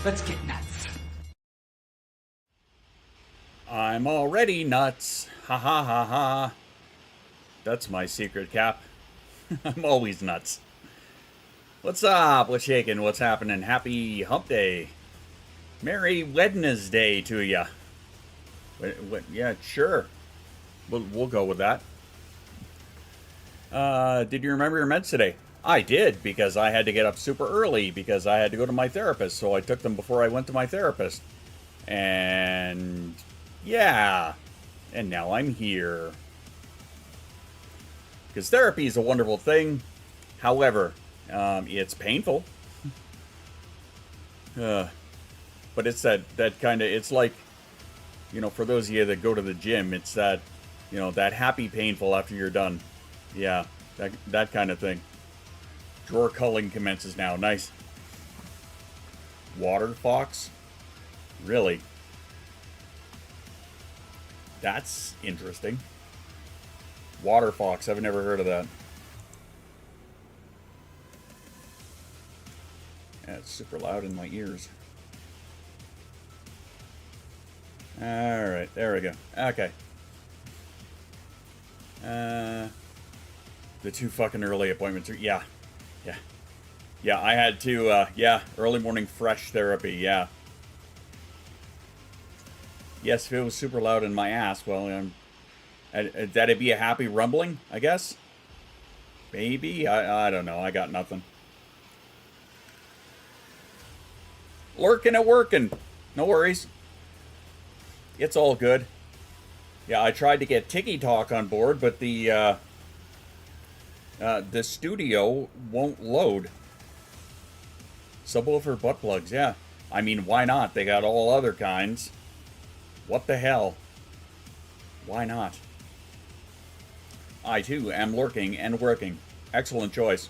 Let's get nuts. I'm already nuts. Ha ha ha ha. That's my secret, Cap. I'm always nuts. What's up? What's shaking? What's happening? Happy Hump Day. Merry Wednesday to ya. Yeah, sure. We'll go with that. Did you remember your meds today? I did, because I had to get up super early because I had to go to my therapist, so I took them before I went to my therapist. And yeah, and now I'm here. Because therapy is a wonderful thing. However, it's painful. But it's that kind of, it's like, for those of you that go to the gym, it's that, that happy painful after you're done. Yeah, that kind of thing. Drawer culling commences now. Nice. Water fox? Really? That's interesting. Water fox. I've never heard of that. Yeah, it's super loud in my ears. Alright, there we go. Okay. The 2 fucking early appointments are... Yeah. Yeah, I had to, early morning fresh therapy, yeah. Yes, if it was super loud in my ass, well, that'd be a happy rumbling, I guess? Maybe? I don't know, I got nothing. Lurking at working. No worries. It's all good. Yeah, I tried to get Tiki Talk on board, but the studio won't load. Subwoofer butt plugs, yeah. I mean, why not? They got all other kinds. What the hell? Why not? I, too, am lurking and working. Excellent choice.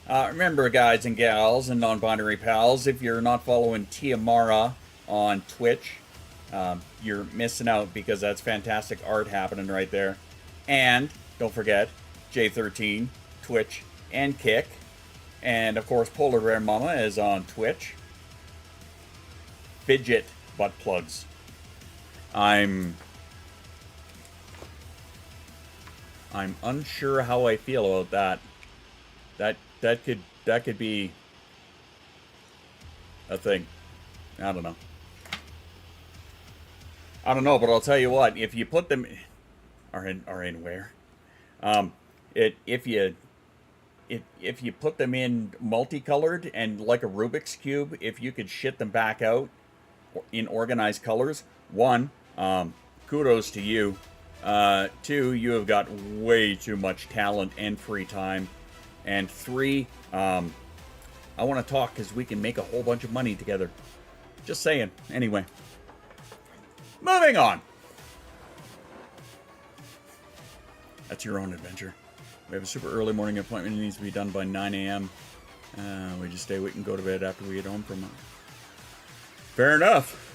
Remember, guys and gals and non-binary pals, if you're not following Tiamara on Twitch, you're missing out, because that's fantastic art happening right there. And, don't forget, J13, Twitch, and Kick. And, of course, Polar Bear Mama is on Twitch. Fidget butt plugs. I'm unsure how I feel about that. That could be a thing. I don't know. But I'll tell you what. If you put them, are in where? If you put them in multicolored and like a Rubik's Cube, if you could shit them back out in organized colors, 1, kudos to you. 2, you have got way too much talent and free time. And 3, I want to talk because we can make a whole bunch of money together. Just saying. Anyway. Moving on. That's your own adventure. We have a super early morning appointment. It needs to be done by 9 a.m. We just stay awake and go to bed after we get home from it. Fair enough.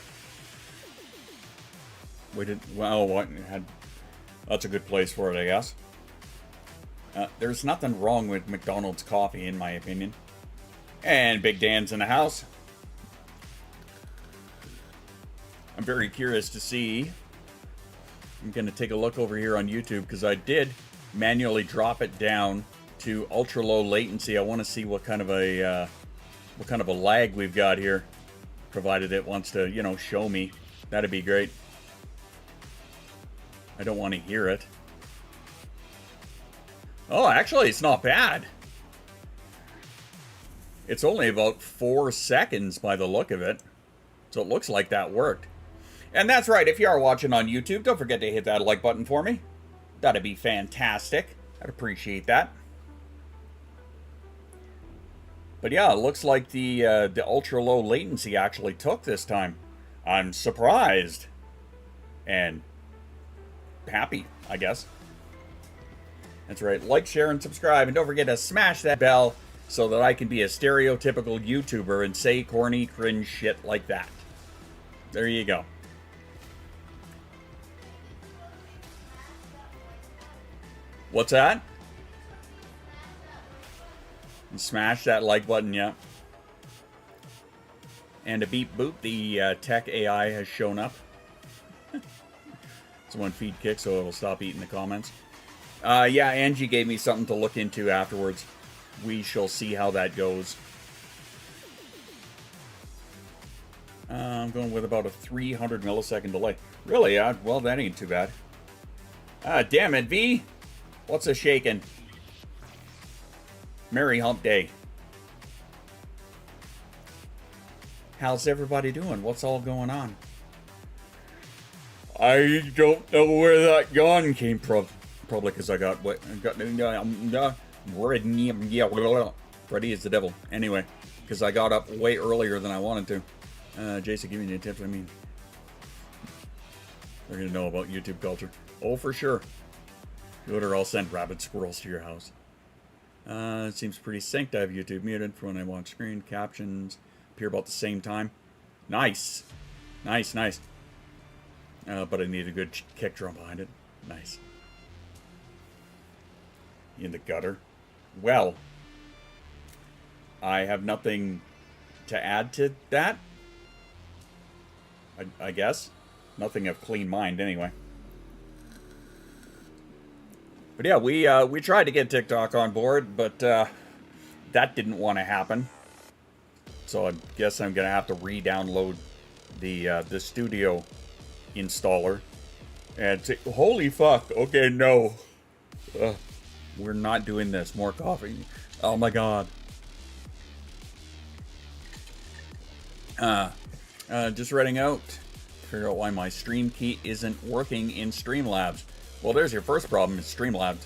That's a good place for it, I guess. There's nothing wrong with McDonald's coffee, in my opinion. And Big Dan's in the house. I'm very curious to see. I'm going to take a look over here on YouTube, because I did manually drop it down to ultra low latency. I want to see what kind of a lag we've got here, provided it wants to, show me. That'd be great. I don't want to hear it. Oh, actually, it's not bad. It's only about 4 seconds by the look of it. So it looks like that worked. And that's right, if you are watching on YouTube, don't forget to hit that like button for me. That'd be fantastic. I'd appreciate that. But yeah, it looks like the ultra low latency actually took this time. I'm surprised. And happy, I guess. That's right. Like, share, and subscribe. And don't forget to smash that bell so that I can be a stereotypical YouTuber and say corny, cringe shit like that. There you go. What's that? And smash that like button, yeah. And a beep boop, the tech AI has shown up. Someone feed kick, so it'll stop eating the comments. Yeah, Angie gave me something to look into afterwards. We shall see how that goes. I'm going with about a 300 millisecond delay. Really? Well, that ain't too bad. Damn it, V! What's a shaking? Merry Hump Day. How's everybody doing? What's all going on? I don't know where that yawn came from. Probably because I got what? Freddy is the devil. Anyway, because I got up way earlier than I wanted to. Jason, give me the tips. I mean, they're gonna know about YouTube culture. Oh, for sure. Good, or I'll send rabid squirrels to your house. It seems pretty synced. I have YouTube muted for when I watch screen captions. Appear about the same time. Nice. Nice, nice. But I need a good kick drum behind it. Nice. In the gutter. Well, I have nothing to add to that. I guess. Nothing of clean mind, anyway. But yeah, we tried to get TikTok on board, but that didn't want to happen. So I guess I'm gonna have to re-download the studio installer and say, holy fuck, okay, no, we're not doing this. More coffee. Oh my god. Just writing out, figure out why my stream key isn't working in Streamlabs. Well, there's your first problem, is Streamlabs.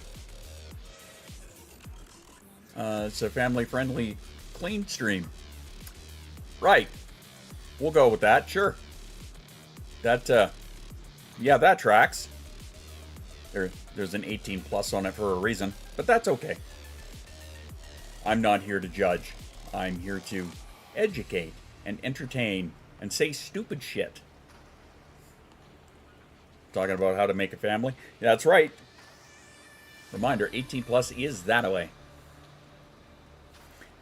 It's a family-friendly, clean stream. Right. We'll go with that, sure. That, yeah, that tracks. There's an 18 plus on it for a reason, but that's okay. I'm not here to judge. I'm here to educate and entertain and say stupid shit. Talking about how to make a family? Yeah, that's right. Reminder, 18 plus is that way.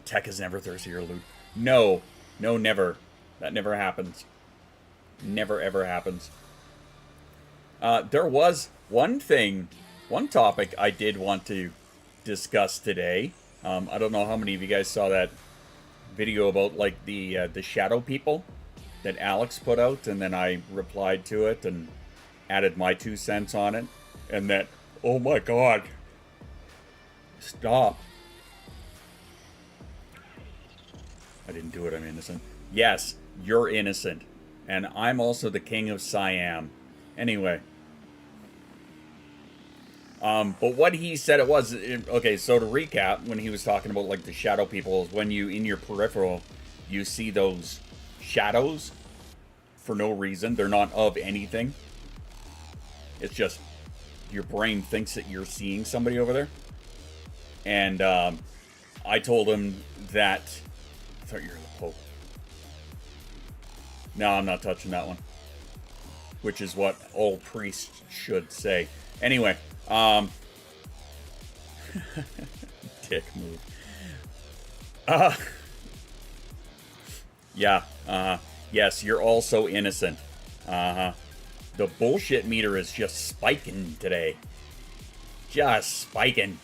Tech is never thirsty or loot. No. No, never. That never happens. Never, ever happens. There was one topic I did want to discuss today. I don't know how many of you guys saw that video about, like, the shadow people that Alex put out, and then I replied to it and added my 2 cents on it, and that, oh my god, stop. I didn't do it, I'm innocent. Yes, you're innocent. And I'm also the king of Siam. Anyway. But what he said it was, okay, so to recap, when he was talking about, like, the shadow people, is when you, in your peripheral, you see those shadows for no reason. They're not of anything. It's just your brain thinks that you're seeing somebody over there. And I told him that... I thought you were the Pope. No, I'm not touching that one. Which is what all priests should say. Anyway, dick move. Yeah, yes, you're also innocent. The bullshit meter is just spiking today. Just spiking.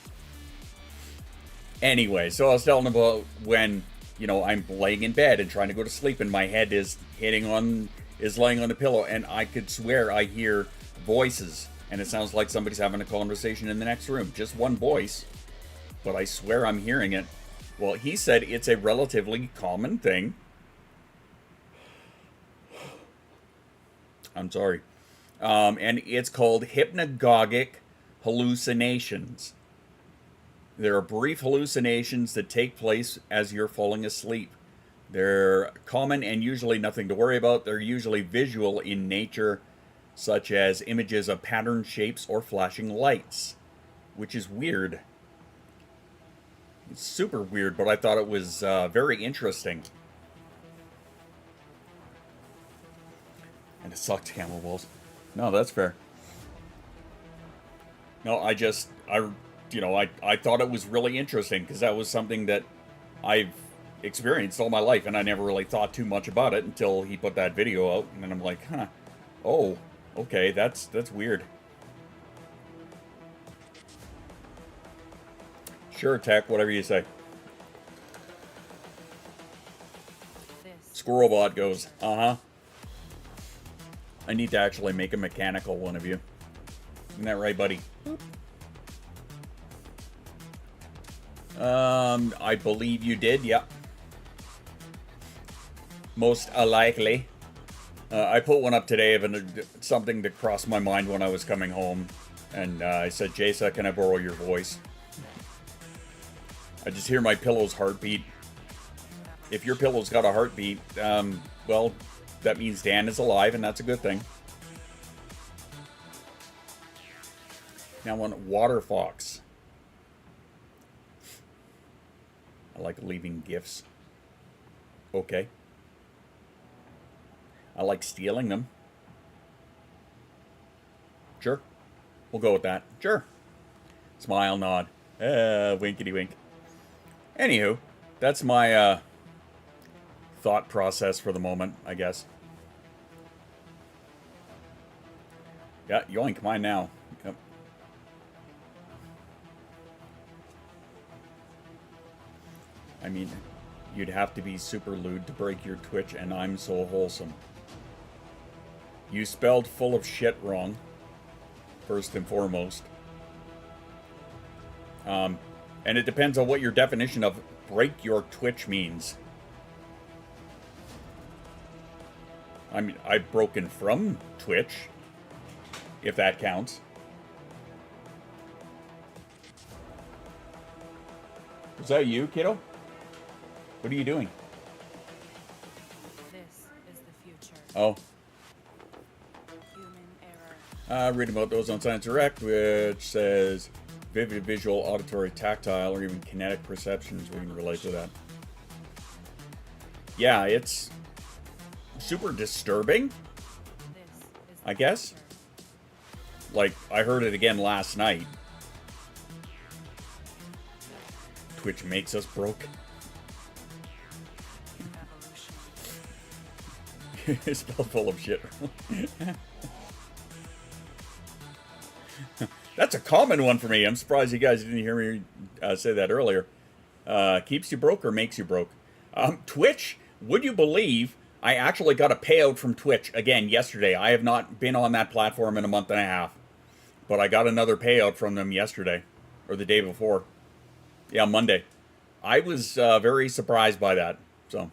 Anyway, so I was telling about when, you know, I'm laying in bed and trying to go to sleep and my head is laying on the pillow, and I could swear I hear voices, and it sounds like somebody's having a conversation in the next room. Just one voice, but I swear I'm hearing it. Well, he said it's a relatively common thing. I'm sorry. And it's called hypnagogic hallucinations. There are brief hallucinations that take place as you're falling asleep. They're common and usually nothing to worry about. They're usually visual in nature, such as images of patterned shapes or flashing lights, which is weird. It's super weird, but I thought it was very interesting. And it sucked, camel balls. No, that's fair. No, I thought it was really interesting because that was something that I've experienced all my life, and I never really thought too much about it until he put that video out, and then I'm like, huh, oh, okay, that's weird. Sure, Tech, whatever you say. Squirrelbot goes, uh-huh. I need to actually make a mechanical one of you. Isn't that right, buddy? I believe you did, yep. Most likely. I put one up today of something that crossed my mind when I was coming home. And I said, Jasa, can I borrow your voice? I just hear my pillow's heartbeat. If your pillow's got a heartbeat, well, that means Dan is alive, and that's a good thing. Now on Water Fox. I like leaving gifts. Okay. I like stealing them. Sure. We'll go with that. Sure. Smile, nod. Winkety wink. Anywho, that's my thought process for the moment, I guess. Yeah, yoink, mine now. Yep. I mean, you'd have to be super lewd to break your Twitch, and I'm so wholesome. You spelled full of shit wrong, first and foremost. And it depends on what your definition of break your Twitch means. I mean, I've broken from Twitch, if that counts. Was that you, kiddo? What are you doing? This is the future. Oh. Human error. Reading about those on Science Direct, which says vivid visual, auditory, tactile, or even kinetic perceptions. We can relate to that. Yeah, it's super disturbing, I guess. Like, I heard it again last night. Twitch makes us broke. It's spelled full of shit. That's a common one for me. I'm surprised you guys didn't hear me say that earlier. Keeps you broke or makes you broke? Twitch, would you believe I actually got a payout from Twitch again yesterday? I have not been on that platform in a month and a half. But I got another payout from them yesterday. Or the day before. Yeah, Monday. I was very surprised by that. So.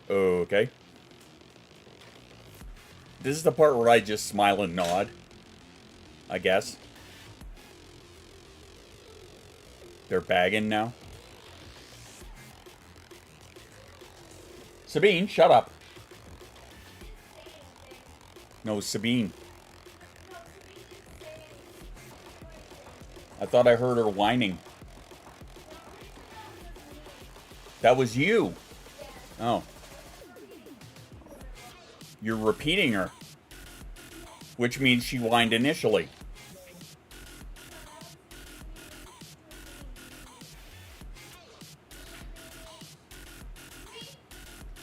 Okay. This is the part where I just smile and nod, I guess. They're bagging now. Sabine, shut up. No, Sabine. I thought I heard her whining. That was you. Oh. You're repeating her. Which means she whined initially.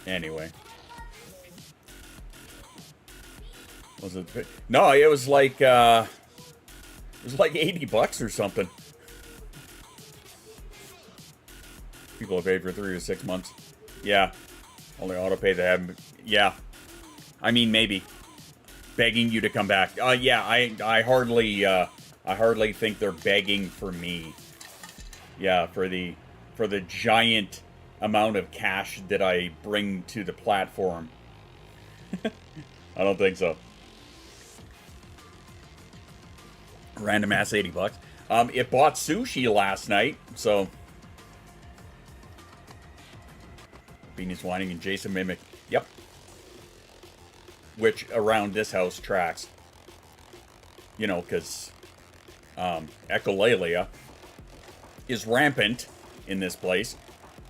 Anyway. Was it? No, it was like $80 or something. People have paid for 3 to 6 months. Yeah. Only auto pay they haven't. Yeah. I mean, maybe. Begging you to come back. Yeah, I hardly think they're begging for me. Yeah, for the giant amount of cash that I bring to the platform. I don't think so. Random ass $80. It bought sushi last night, so. Beanie's whining and Jason Mimic. Yep. Which around this house tracks. You know, because echolalia is rampant in this place.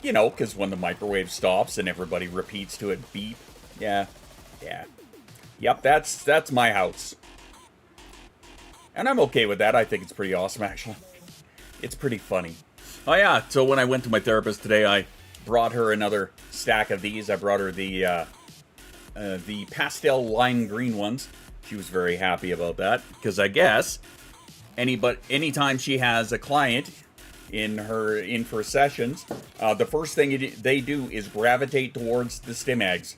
You know, because when the microwave stops and everybody repeats to it, beep. Yeah. Yeah. Yep, that's my house. And I'm okay with that. I think it's pretty awesome, actually. It's pretty funny. Oh, yeah. So when I went to my therapist today, I brought her another stack of these. I brought her the pastel lime green ones. She was very happy about that. Because I guess anytime she has a client in for sessions, the first thing they do is gravitate towards the Stimags,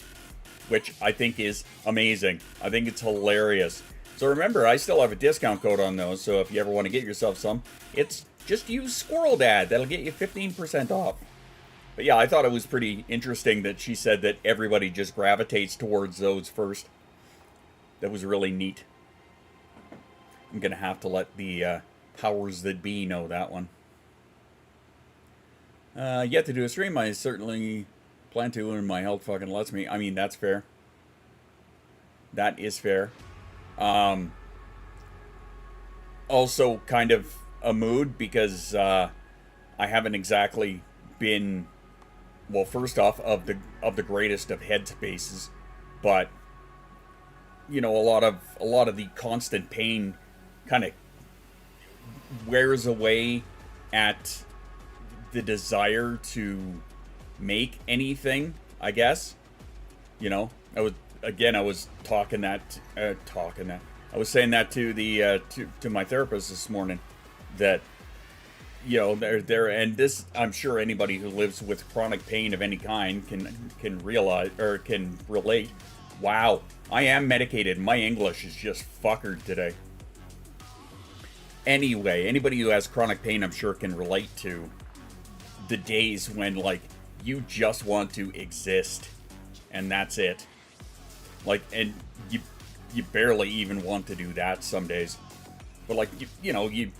which I think is amazing. I think it's hilarious. So remember, I still have a discount code on those, so if you ever want to get yourself some, it's just use Squirrel Dad. That'll get you 15% off. But yeah, I thought it was pretty interesting that she said that everybody just gravitates towards those first. That was really neat. I'm going to have to let the powers that be know that one. Yet to do a stream, I certainly plan to, and my health fucking lets me. I mean, that's fair. That is fair. Also kind of a mood because I haven't exactly been, well, first off, of the greatest of headspaces, but you know, a lot of the constant pain kind of wears away at the desire to make anything, I guess. You know, I was I was saying that to the to my therapist this morning, that you know, there and this, I'm sure anybody who lives with chronic pain of any kind can realize or can relate. Wow, I am medicated. My English is just fuckered today. Anyway, anybody who has chronic pain, I'm sure, can relate to the days when, like, you just want to exist, and that's it. Like, and you barely even want to do that some days. But, like, you know, you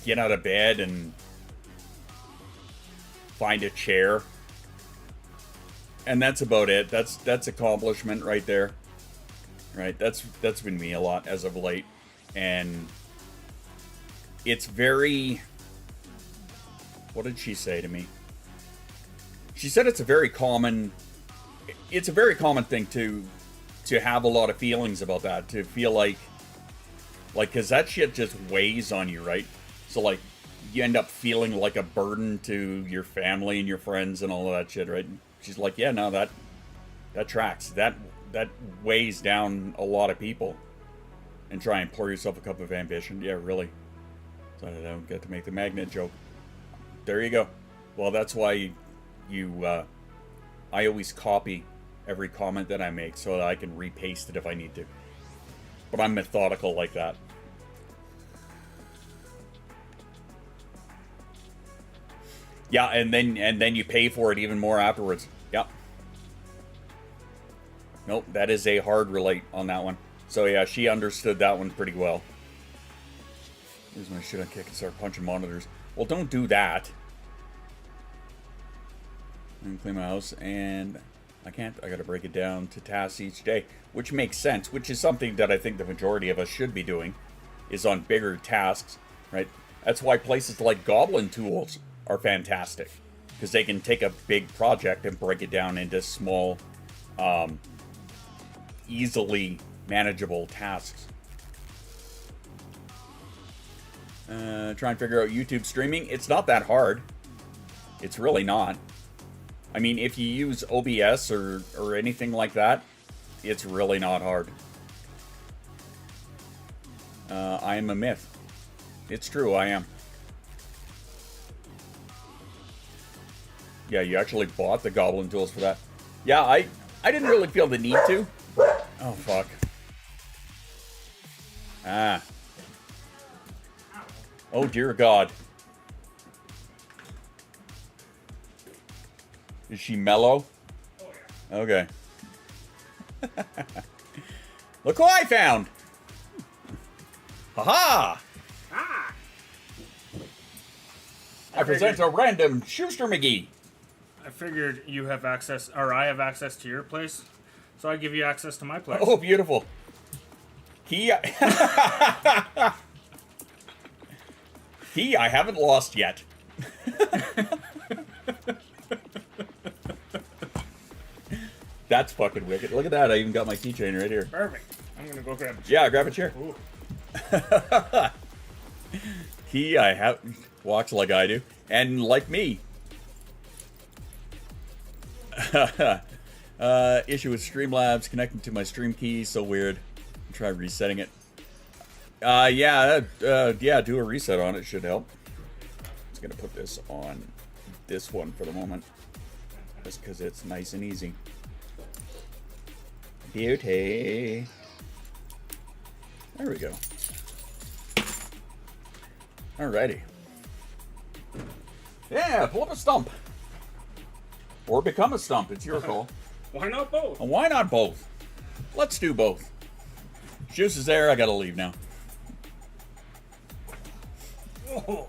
get out of bed and find a chair, and that's about it. That's accomplishment right there. Right? That's been me a lot as of late. And it's very... What did she say to me? She said it's a very common thing to have a lot of feelings about that, to feel like, because that shit just weighs on you, right? So, like, you end up feeling like a burden to your family and your friends and all of that shit, right? She's like, yeah, no, that tracks. That weighs down a lot of people. And try and pour yourself a cup of ambition. Yeah, really. So I don't get to make the magnet joke. There you go. Well, that's why I always copy every comment that I make so that I can repaste it if I need to. But I'm methodical like that. Yeah, and then you pay for it even more afterwards. Yep. Nope, that is a hard relate on that one. So yeah, she understood that one pretty well. Here's my shit on kick and start punching monitors. Well, don't do that. I'm gonna clean my house, and I can't. I gotta break it down to tasks each day, which makes sense, which is something that I think the majority of us should be doing, is on bigger tasks, right? That's why places like Goblin Tools are fantastic, because they can take a big project and break it down into small, easily manageable tasks. Try and figure out YouTube streaming. It's not that hard. It's really not. I mean, if you use OBS or anything like that, it's really not hard. I am a myth. It's true, I am. Yeah, you actually bought the Goblin Tools for that. Yeah, I didn't really feel the need to. Oh, fuck. Ah. Oh, dear God. Is she mellow? Oh, yeah. Okay. Look who I found! Ha-ha! Ah! I present a random Schuster McGee. I figured you have access, or I have access to your place, so I give you access to my place. Oh, beautiful. He I haven't lost yet. That's fucking wicked. Look at that. I even got my keychain right here. Perfect. I'm gonna go grab a chair. Yeah, grab a chair. Ooh. He walks like I do, and like me. Issue with Streamlabs connecting to my stream key, so weird. Try resetting it. Yeah, do a reset on it, should help. Just gonna put this on this one for the moment, just because it's nice and easy. Beauty. There we go. Alrighty. Yeah, pull up a stump. Or become a stump, it's your call. Why not both? Why not both? Let's do both. Juice is there, I gotta leave now. Whoa.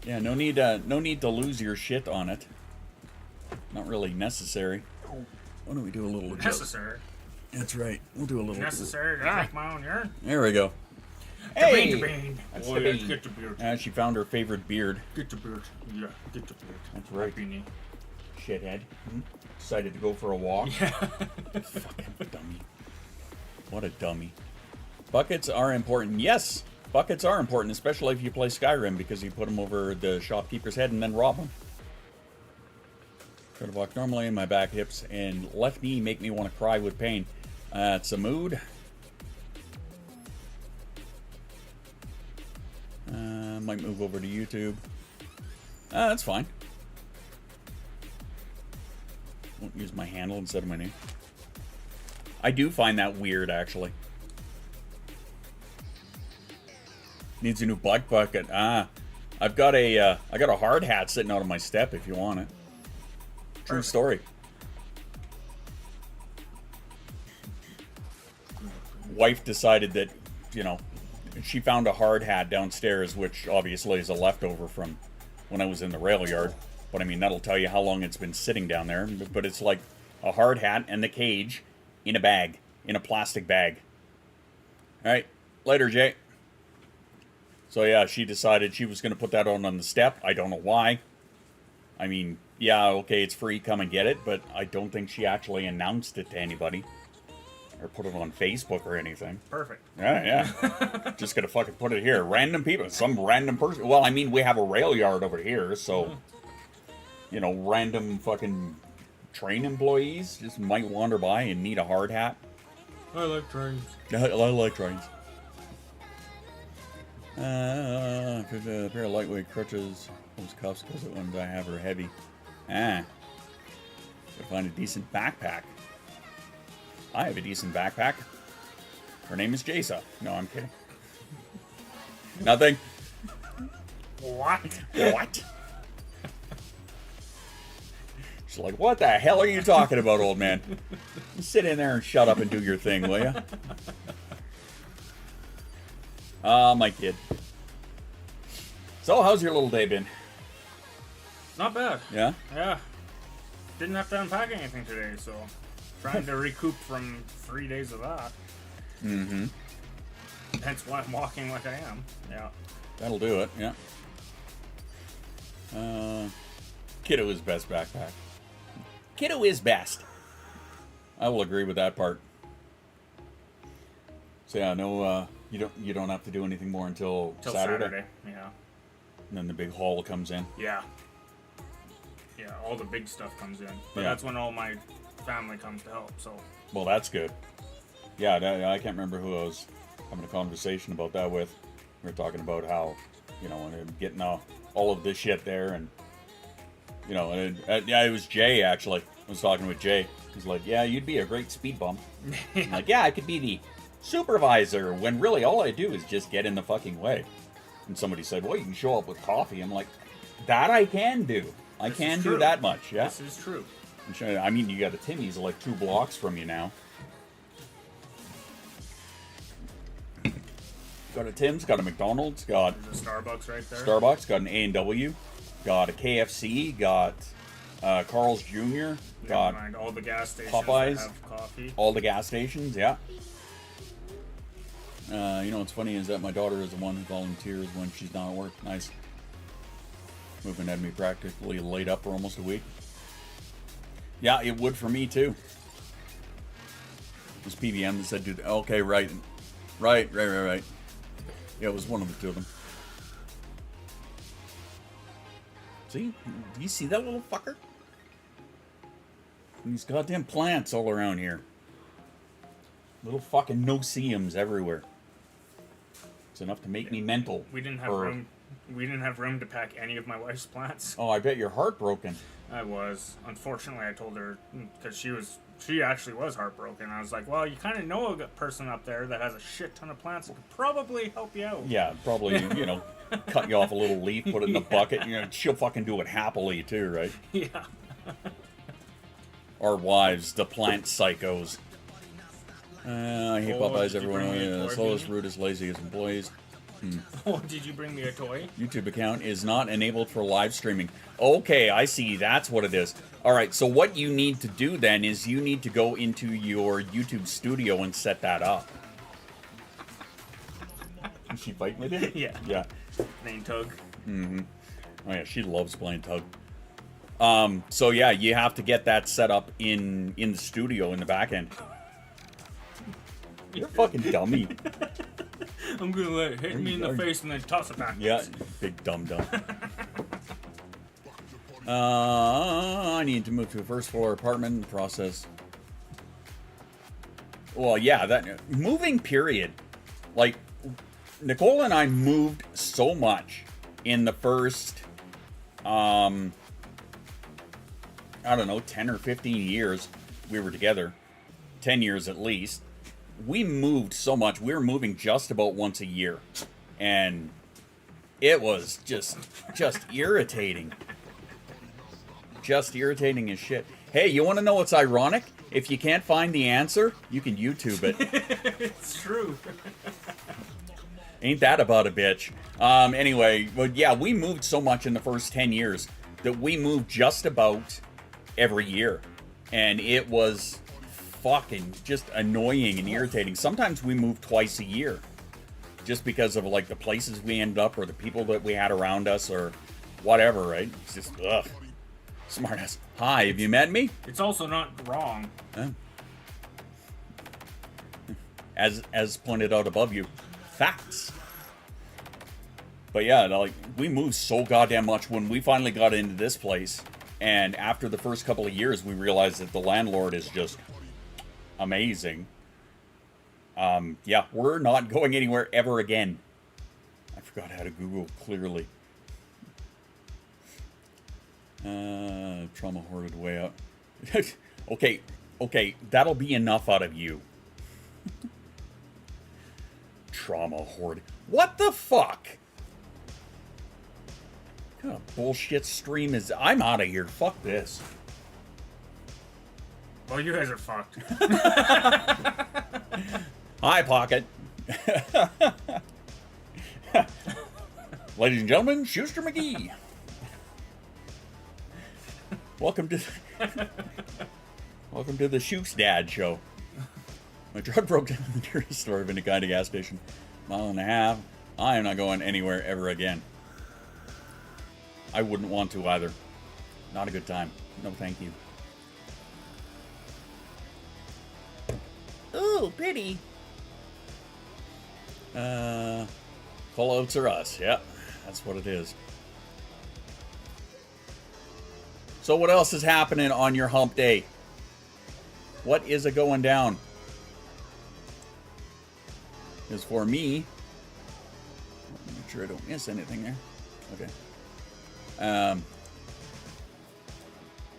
Yeah, no need to lose your shit on it. Not really necessary. Why don't we do a little Necessary. That's right. We'll do a little Necessary to take my own urine. There we go. The Hey! bean. That's Boy, the bean. get the beard. She found her favorite beard. Get the beard. Yeah, get the beard. That's right. Beanie. Shithead. Decided to go for a walk. Yeah. Fucking dummy. What a dummy. Buckets are important. Yes, buckets are important, especially if you play Skyrim, because you put them over the shopkeeper's head and then rob them. Try to walk normally, my back, hips, and left knee make me want to cry with pain. It's a mood. Might move over to YouTube. That's fine. Won't use my handle instead of my name. I do find that weird, actually. Needs a new bike bucket. I've got a hard hat sitting out of my step if you want it. True story. Wife decided that, you know, she found a hard hat downstairs, which obviously is a leftover from when I was in the rail yard. But I mean, that'll tell you how long it's been sitting down there. But it's like a hard hat and the cage in a bag, in a plastic bag. All right, later, Jay. So yeah, she decided she was going to put that on the step. I don't know why. I mean, yeah, okay, it's free, come and get it. But I don't think she actually announced it to anybody. Or put it on Facebook or anything. Perfect. Yeah. Just gonna fucking put it here. Random people, some random person. Well, I mean, we have a rail yard over here, so... You know, random fucking train employees just might wander by and need a hard hat. I like trains. I like trains. A pair of lightweight crutches. Those cuffs, because the ones I have are heavy. Gotta find a decent backpack. I have a decent backpack. Her name is Jasa. No, I'm kidding. Nothing. What? What? She's like, what the hell are you talking about, old man? Sit in there and shut up and do your thing, will ya? My kid. So, how's your little day been? Not bad. Yeah? Yeah. Didn't have to unpack anything today, so trying to recoup from 3 days of that. Mm-hmm. Hence why I'm walking like I am. Yeah. That'll do it, yeah. Kiddo is best backpack. Kiddo is best. I will agree with that part. So yeah, no, you don't have to do anything more until Saturday. Yeah. And then the big haul comes in. Yeah. Yeah, all the big stuff comes in. But Yeah. that's when all my family comes to help, so. Well, that's good. Yeah, I can't remember who I was having a conversation about that with. We were talking about how, you know, getting all of this shit there, and you know, yeah, it was Jay actually. I was talking with Jay. He's like, "Yeah, you'd be a great speed bump." I'm like, "Yeah, I could be the supervisor," when really all I do is just get in the fucking way. And somebody said, "Well, you can show up with coffee." I'm like, "That I can do. I can do that much." Yeah, This is true. I mean, you got a Timmy's like 2 blocks from you now. Got a Tim's, got a McDonald's, got There's a Starbucks right there. Starbucks, got an A&W, got a KFC, got Carl's Jr., Never got mind, all the gas stations Popeyes. that have coffee. all the gas stations, yeah. You know what's funny is that my daughter is the one who volunteers when she's not at work. Nice. Moving had me practically laid up for almost a week. Yeah, it would for me too. This PBM that said, dude, okay, right. Right. Yeah, it was one of the two of them. See? Do you see that little fucker? These goddamn plants all around here. Little fucking no-see-ums everywhere. It's enough to make me mental. We didn't have room. We didn't have room to pack any of my wife's plants. Oh, I bet you're heartbroken. I was. Unfortunately, I told her because she actually was heartbroken. I was like, "Well, you kind of know a person up there that has a shit ton of plants that could probably help you out." Yeah, probably. Cut you off a little leaf, put it in the bucket. She'll fucking do it happily too, right? Yeah. Our wives, the plant psychos. I hate Popeyes, did you everyone. bring me a toy, Slowest, Beanie? rudest, laziest employees. Oh, did you bring me a toy? YouTube account is not enabled for live streaming. Okay, I see. That's what it is. All right, so what you need to do then is you need to go into your YouTube studio and set that up. Is she fighting with you? Yeah. Yeah. Name tug. Oh yeah, she loves playing tug. So yeah, you have to get that set up in the studio in the back end. You're a fucking dummy. I'm gonna let it hit me in the face and then toss it back. Yeah, big dumb. I need to move to a first floor apartment process. Well, yeah, that moving period. Like, Nicole and I moved so much in the first, I don't know, 10 or 15 years we were together. 10 years at least. We moved so much. We were moving just about once a year. And it was just irritating. Just irritating as shit. Hey, you want to know what's ironic? If you can't find the answer, you can YouTube it. It's true. Ain't that about a bitch? Anyway, well, yeah, we moved so much in the first 10 years that we moved just about every year. And it was fucking just annoying and irritating. Sometimes we moved twice a year. Just because of, like, the places we ended up or the people that we had around us or whatever, right? It's just, ugh. Smartass. Hi, have you met me? It's also not wrong. Huh? As pointed out above you, facts. But yeah, like, we moved so goddamn much when we finally got into this place. And after the first couple of years, we realized that the landlord is just amazing. Yeah, we're not going anywhere ever again. I forgot how to Google clearly. Trauma hoarded way out. Okay, that'll be enough out of you. Trauma hoarded. What the fuck? What kind of bullshit stream is... I'm out of here. Fuck this. Well, you guys are fucked. Hi, Pocket. Ladies and gentlemen, Schuster McGee. Welcome to the Shoos Dad Show. My truck broke down in the nearest store of any kind of gas station. Mile and a half. I am not going anywhere ever again. I wouldn't want to either. Not a good time. No, thank you. Ooh, pity. Callouts are us. Yep, that's what it is. So what else is happening on your hump day? What is a going down? Because for me, make sure I don't miss anything there. Okay. I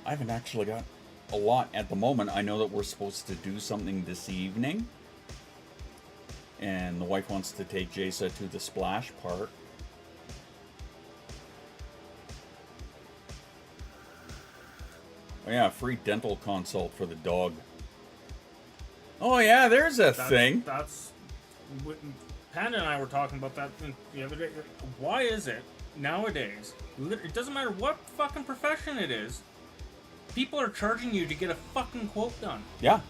haven't actually got a lot at the moment. I know that we're supposed to do something this evening. And the wife wants to take Jasa to the splash park. Oh yeah, free dental consult for the dog. Oh yeah, there's a thing. Panda and I were talking about that the other day. Why is it nowadays, it doesn't matter what fucking profession it is, people are charging you to get a fucking quote done? Yeah.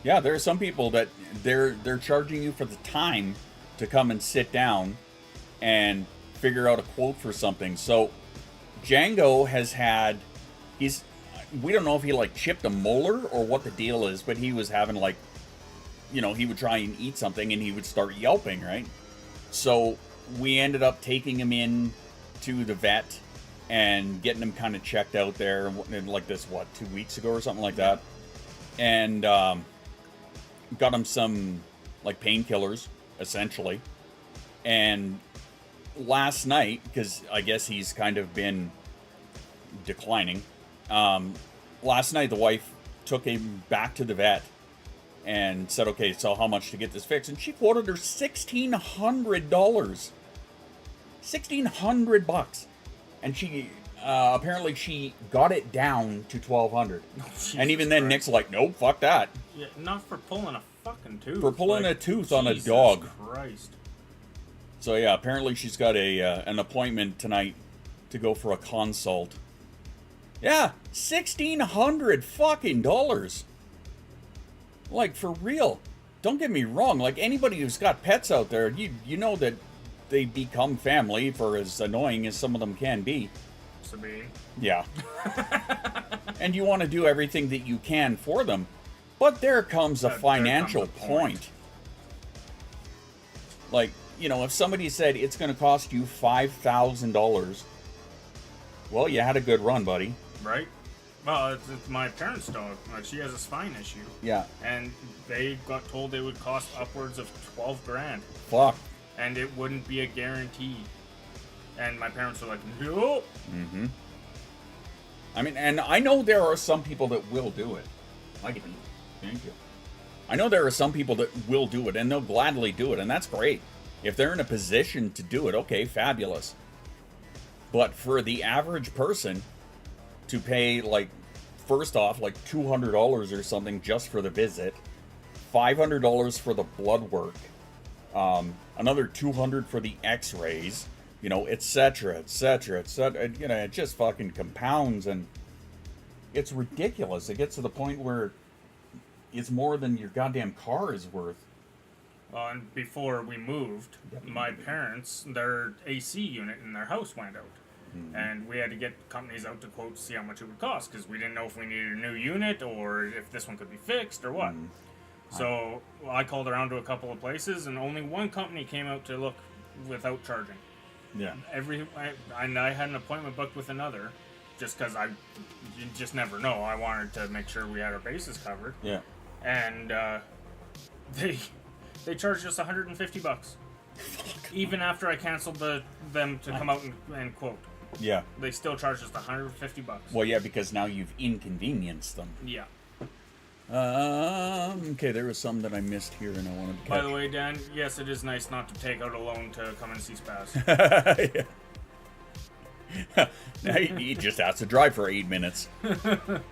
Yeah, there are some people that they're charging you for the time to come and sit down and figure out a quote for something. So Django has had, we don't know if he like chipped a molar or what the deal is, but he was having like he would try and eat something and he would start yelping, right? So we ended up taking him in to the vet and getting him kind of checked out there, like 2 weeks ago or something like that. And got him some like painkillers, essentially. And last night, because I guess he's kind of been declining, last night the wife took him back to the vet and said, okay, so how much to get this fixed? And she quoted her $1,600. $1,600. And she apparently she got it down to $1,200. And even then, Nick's like, nope, fuck that. Yeah, not for pulling a fucking tooth. For pulling a tooth on a dog. Jesus Christ. So yeah, apparently she's got an appointment tonight to go for a consult. Yeah, $1,600 fucking dollars. Like, for real. Don't get me wrong. Like, anybody who's got pets out there, you know that they become family, for as annoying as some of them can be. Sabine. Yeah. And you want to do everything that you can for them. But there comes a financial point. Like, if somebody said it's going to cost you $5,000, well, you had a good run, buddy. Right? Well, it's my parents' dog. She has a spine issue. Yeah. And they got told it would cost upwards of $12,000. Fuck. And it wouldn't be a guarantee. And my parents were like, no. Mm-hmm. I mean, and I know there are some people that will do it. Thank you. I know there are some people that will do it, and they'll gladly do it, and that's great. If they're in a position to do it, okay, fabulous. But for the average person to pay, like, first off, like $200 or something just for the visit, $500 for the blood work, another $200 for the x-rays, etc., etc., etc. It just fucking compounds, and it's ridiculous. It gets to the point where it's more than your goddamn car is worth. Well, and before we moved, my parents, their AC unit in their house went out. And we had to get companies out to quote to see how much it would cost, because we didn't know if we needed a new unit or if this one could be fixed or what. So I called around to a couple of places, and only one company came out to look without charging. Yeah. I had an appointment booked with another, just because you just never know. I wanted to make sure we had our bases covered. Yeah. And they charged us $150, even after I canceled them to come out and quote. Yeah. They still charged us $150. Well, yeah, because now you've inconvenienced them. Yeah. Okay, there was some that I missed here and I wanted to catch. By the way, Dan, yes, it is nice not to take out a loan to come and see Spaz. Now he just has to drive for 8 minutes. The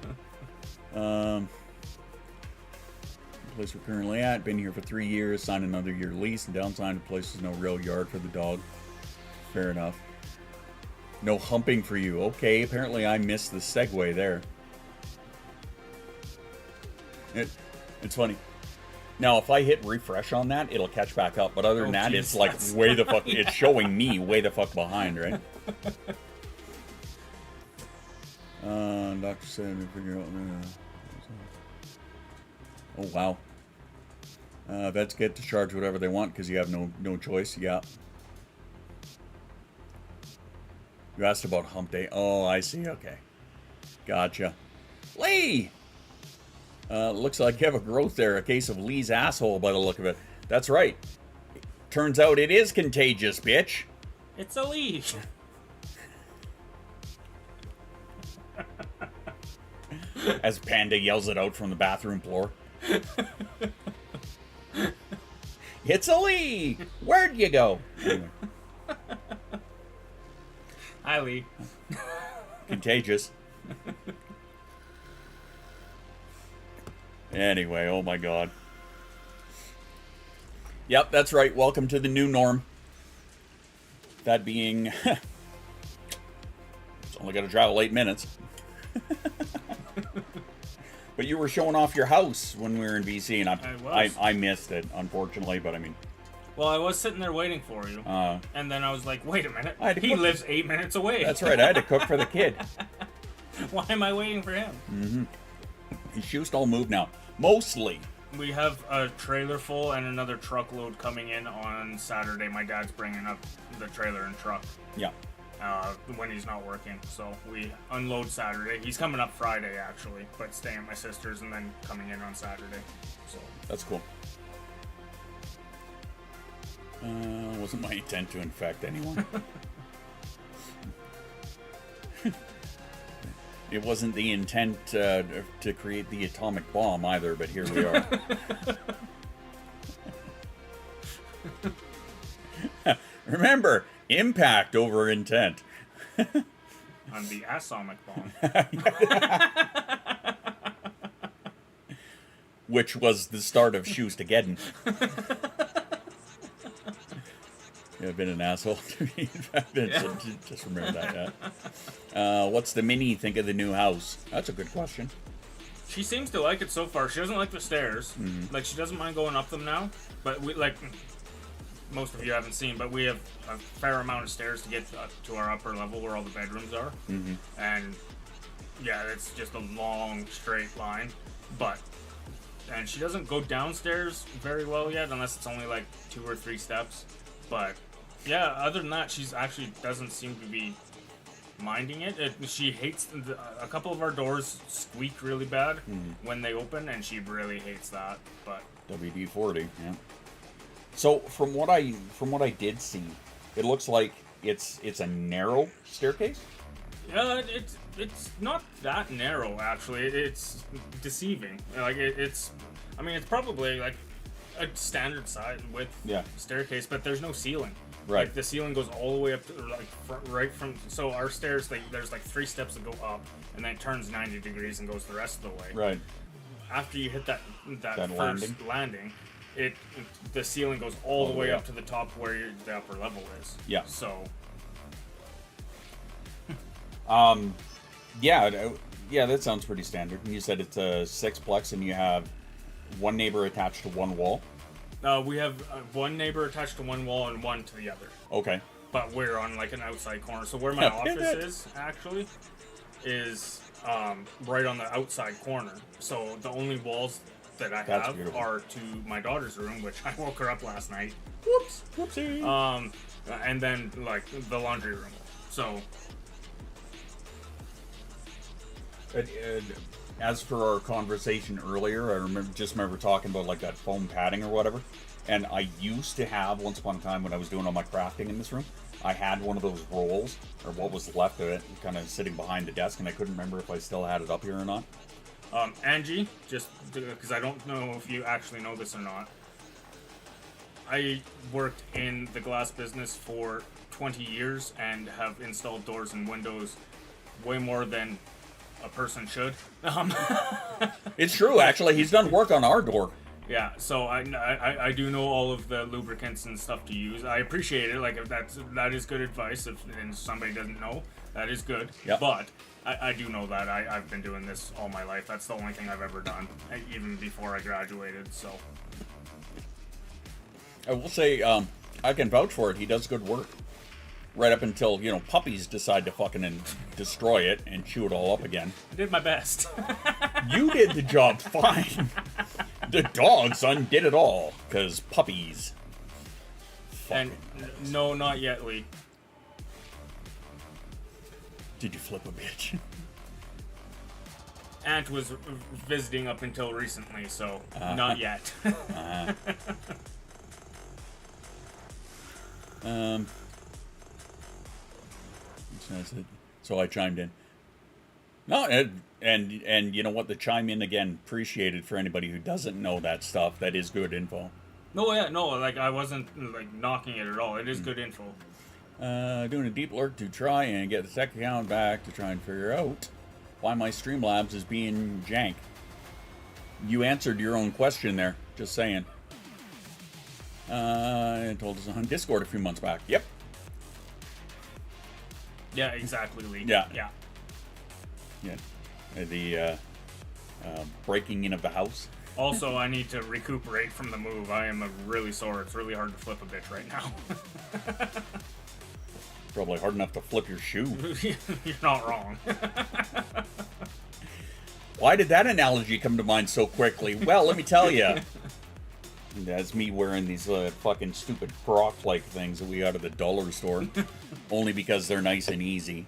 place we're currently at, been here for 3 years, signed another year lease, and downside, the place is no real yard for the dog. Fair enough. No humping for you. Okay, apparently I missed the segue there. It's funny. Now, if I hit refresh on that, it'll catch back up. But other than that, it's like way the fuck. It's showing me way the fuck behind, right? Doctor said to figure out. Oh wow. Vets get to charge whatever they want because you have no choice. Yeah. You asked about hump day. Oh, I see. Okay. Gotcha. Lee! Looks like you have a growth there. A case of Lee's asshole by the look of it. That's right. Turns out it is contagious, bitch. It's a Lee. As Panda yells it out from the bathroom floor. It's a Lee! Where'd you go? Anyway. Hi, Lee. Contagious. Anyway, oh my god. Yep, that's right. Welcome to the new norm. That being... it's only got to travel 8 minutes. But you were showing off your house when we were in BC, and I missed it, unfortunately, but I mean... Well, I was sitting there waiting for you, and then I was like, wait a minute, he lives 8 minutes away. That's right, I had to cook for the kid. Why am I waiting for him? Mm-hmm. His shoes all moved now. Mostly We have a trailer full and another truckload coming in on Saturday. My dad's bringing up the trailer and truck Yeah. when he's not working. So we unload Saturday. He's coming up Friday, actually, but staying at my sister's and then coming in on Saturday. So That's cool. Wasn't my intent to infect anyone. It wasn't the intent to create the atomic bomb either, but here we are. Remember, impact over intent. on the atomic bomb. Which was the start of Shoestageddon. Yeah, I've been an asshole to be infected, so just remember that, yeah. What's the mini think of the new house? That's a good question. She seems to like it so far. She doesn't like the stairs. Mm-hmm. Like, she doesn't mind going up them now. But we, like, most of you haven't seen, but we have a fair amount of stairs to get up to our upper level where all the bedrooms are. Mm-hmm. And, yeah, it's just a long, straight line. And she doesn't go downstairs very well yet, unless it's only, like, 2 or 3 steps. But, yeah, other than that, she's actually doesn't seem to be minding it. She hates a couple of our doors squeak really bad when they open, and she really hates that. But WD-40, yeah. So from what I did see, it looks like it's a narrow staircase. yeah, it's not that narrow actually. It's deceiving. Like it's probably like a standard size width staircase, but there's no ceiling. Right. Like the ceiling goes all the way up to like right from. So our stairs, there's like 3 steps that go up, and then it turns 90 degrees and goes the rest of the way. Right. After you hit that first landing, the ceiling goes all the way up to the top where the upper level is. Yeah. So. Yeah, that sounds pretty standard. You said it's a 6-plex, and you have one neighbor attached to one wall. We have one neighbor attached to one wall and one to the other. Okay. But we're on like an outside corner. So where my office is actually is right on the outside corner. So the only walls that I have beautiful. are to my daughter's room, which I woke her up last night. Whoopsie. And then like the laundry room. So. As for our conversation earlier, I remember talking about like that foam padding or whatever. And I used to have, once upon a time when I was doing all my crafting in this room, I had one of those rolls, or what was left of it, kind of sitting behind the desk, and I couldn't remember if I still had it up here or not. Angie, just because I don't know if you actually know this or not, I worked in the glass business for 20 years and have installed doors and windows way more than a person should. It's true, actually. He's done work on our door. Yeah, so I do know all of the lubricants and stuff to use. I appreciate it. Like if that is good advice. If somebody doesn't know, that is good. Yep. But I do know that I've been doing this all my life. That's the only thing I've ever done, even before I graduated. So I will say, I can vouch for it. He does good work. Right up until, puppies decide to fucking destroy it and chew it all up again. I did my best. You did the job fine. The dog, son, did it all. Because puppies. And no, not yet, Lee. Did you flip a bitch? Aunt was visiting up until recently, so not yet. So I chimed in. No, and you know what? The chime in again, appreciated for anybody who doesn't know that stuff. That is good info. No, like I wasn't like knocking it at all. It is good info. Doing a deep lurk to try and get the tech account back to try and figure out why my Streamlabs is being jank. You answered your own question there. Just saying. It told us on Discord a few months back. Yep. Yeah, exactly, Lee. Yeah. Yeah. The breaking in of the house. Also, I need to recuperate from the move. I am really sore. It's really hard to flip a bitch right now. Probably hard enough to flip your shoe. You're not wrong. Why did that analogy come to mind so quickly? Well, let me tell you. That's me wearing these fucking stupid Croc-like things that we got at the dollar store. Only because they're nice and easy.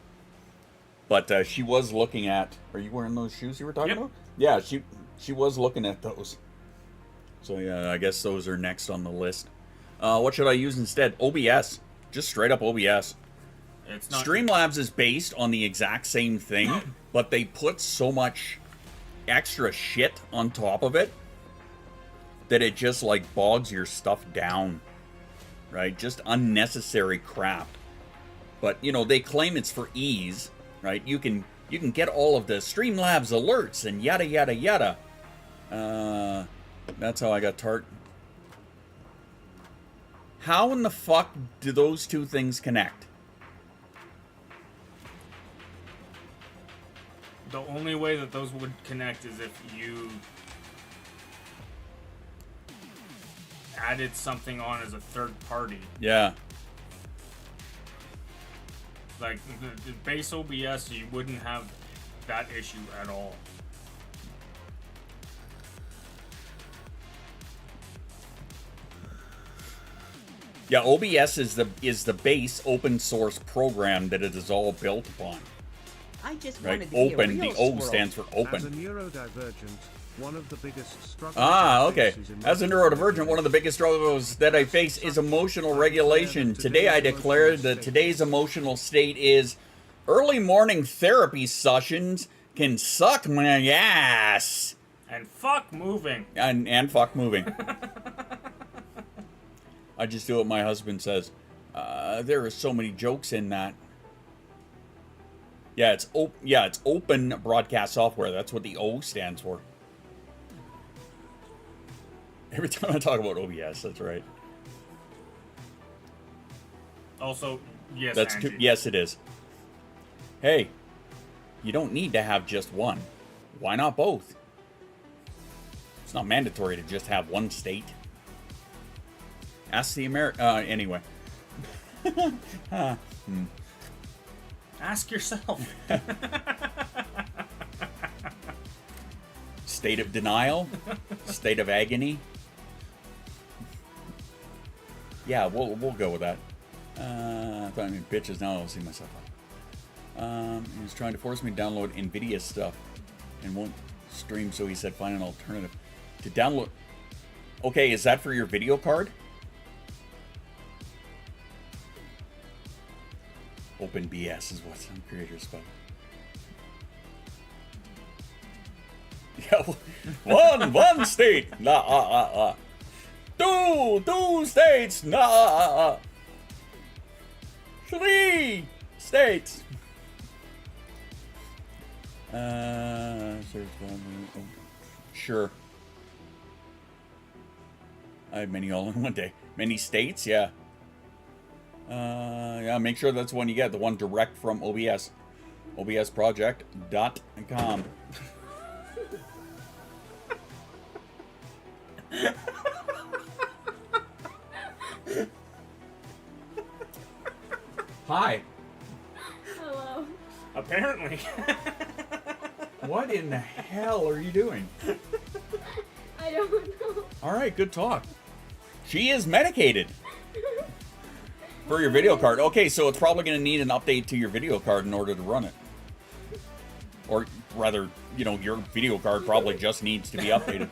But she was looking at... Are you wearing those shoes you were talking about? Yeah, she was looking at those. So yeah, I guess those are next on the list. What should I use instead? OBS. Just straight up OBS. It's not... Streamlabs is based on the exact same thing, but they put so much extra shit on top of it that it just like bogs your stuff down, right? Just unnecessary crap. But you know, they claim it's for ease, right? You can get all of the Streamlabs alerts and yada yada yada. That's how I got tart. How in the fuck do those two things connect? The only way that those would connect is if you added something on as a third party. Yeah. Like the base OBS, you wouldn't have that issue at all. Yeah, OBS is the base open source program that it is all built upon. I just Right? wanted to Open, be a the real O squirrel. stands for As a open. neurodivergent, one of the biggest struggles Okay. As a neurodivergent, one of the biggest struggles that I face is emotional regulation. Today I declare that today's emotional state is early morning therapy sessions can suck my ass. And fuck moving. And fuck moving. I just do what my husband says. There are so many jokes in that. Yeah, it's open broadcast software. That's what the O stands for. Every time I talk about OBS, that's right. Also, yes, That's Angie. yes, it is. Hey, you don't need to have just one. Why not both? It's not mandatory to just have one state. Ask the anyway. Ask yourself. State of denial, state of agony. Yeah, we'll go with that. I thought I mean bitches. Now I'll see myself out. He was trying to force me to download NVIDIA stuff and won't stream, so he said find an alternative to download. Okay, is that for your video card? Open BS is what some creators spell. Yeah, one state. Two states. Three states. Sure. I have many all in one day. Many states, yeah. Yeah, make sure that's the one you get. The one direct from OBS. OBSproject.com. Hi. Hello. Apparently. What in the hell are you doing? I don't know. Alright, good talk. She is medicated. For your video card. Okay, so it's probably going to need an update to your video card in order to run it. Or rather, you know, your video card probably just needs to be updated.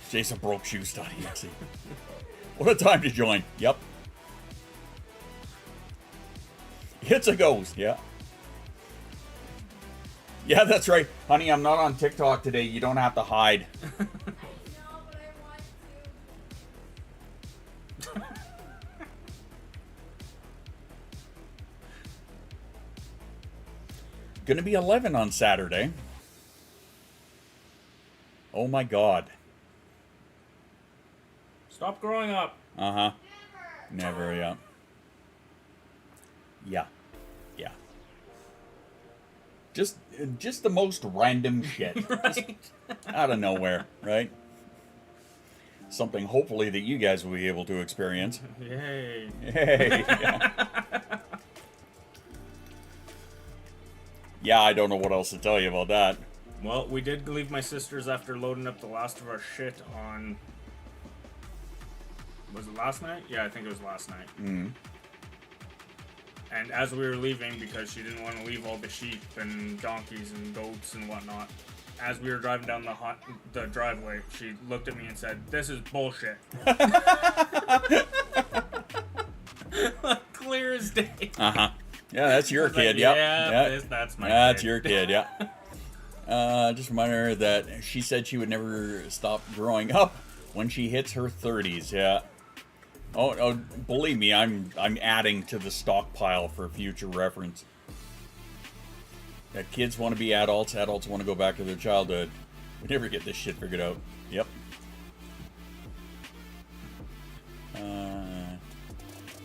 Jason broke shoes.exe. What a time to join. Yep. It's a ghost, yeah. Yeah, that's right. Honey, I'm not on TikTok today. You don't have to hide. I know, but I want to. Gonna be 11 on Saturday. Oh my god. Stop growing up. Uh-huh. Never, yeah. Yeah. Yeah. Just the most random shit. Right? Out of nowhere, right? Something hopefully that you guys will be able to experience. Yay. Hey. Yeah. Yeah, I don't know what else to tell you about that. Well, we did leave my sister's after loading up the last of our shit on... Was it last night? Yeah, I think it was last night. Mm. And as we were leaving, because she didn't want to leave all the sheep and donkeys and goats and whatnot, as we were driving down the driveway, she looked at me and said, "This is bullshit." Clear as day. Uh-huh. Yeah, that's your I was like, kid, yep. yeah, Yep. that's my That's kid. your kid, yeah. Just remind her that she said she would never stop growing up when she hits her 30s, yeah. Oh, believe me, I'm adding to the stockpile for future reference. That kids want to be adults, adults want to go back to their childhood. We never get this shit figured out. Yep.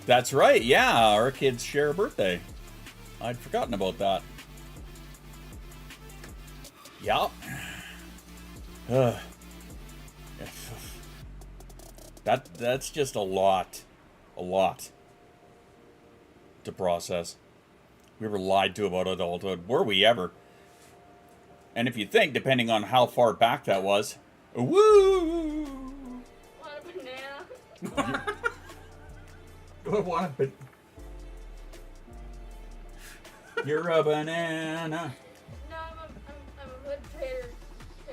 That's right, yeah, our kids share a birthday. I'd forgotten about that. Yep. That's just a lot to process. We were lied to about adulthood. Were we ever? And if you think, depending on how far back that was, woo! Want a banana? Do I want a You're a banana. No, I'm a hood trader.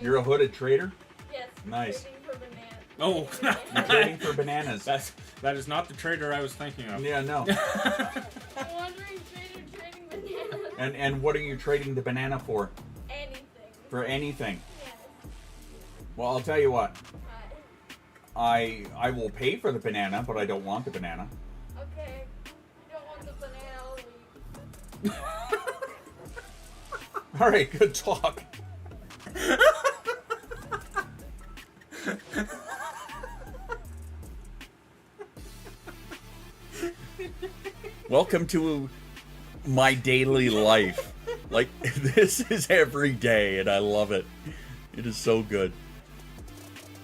You're a hooded trader? Yes. Nice. Trading for bananas. Oh, You're trading for bananas. that is not the trader I was thinking of. Yeah, no. I'm wondering trader trading bananas. And what are you trading the banana for? Anything. For anything. Yes. Well, I'll tell you what. Right. I will pay for the banana, but I don't want the banana. Okay. You don't want the banana, I'll leave. All right, good talk. Welcome to my daily life. Like, this is every day, and I love it. It is so good.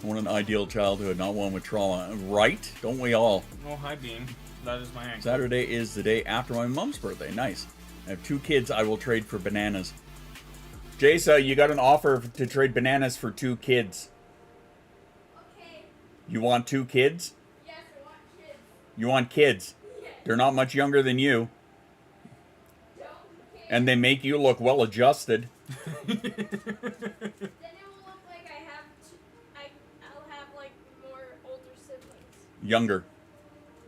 I want an ideal childhood, not one with trauma. Right? Don't we all? Oh, hi, Dean. That is my answer. Saturday is the day after my mom's birthday. Nice. I have 2 kids I will trade for bananas. Jasa, you got an offer to trade bananas for 2 kids. Okay. You want 2 kids? Yes, I want kids. You want kids. Yes. They're not much younger than you, Don't care. and they make you look well adjusted. Then it will look like I'll have like more older siblings. Younger.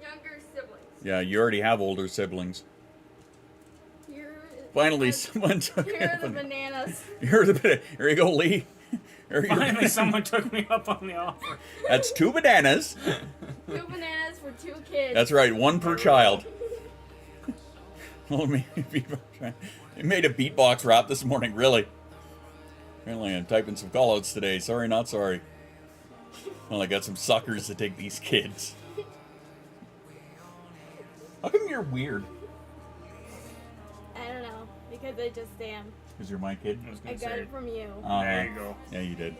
Younger siblings. Yeah, you already have older siblings. Here, Finally, someone took here are the it. bananas. Here you go, Lee. Here you go. Finally, someone took me up on the offer. That's 2 bananas. 2 bananas for 2 kids. That's right, 1 per child. Let me be. They made a beatbox rap this morning, really. Apparently, I'm typing some callouts today. Sorry, not sorry. Well, I got some suckers to take these kids. How come you're weird? I don't know, because I just am. Because you're my kid? I was I gonna got say, it from you. there you go. Yeah, you did.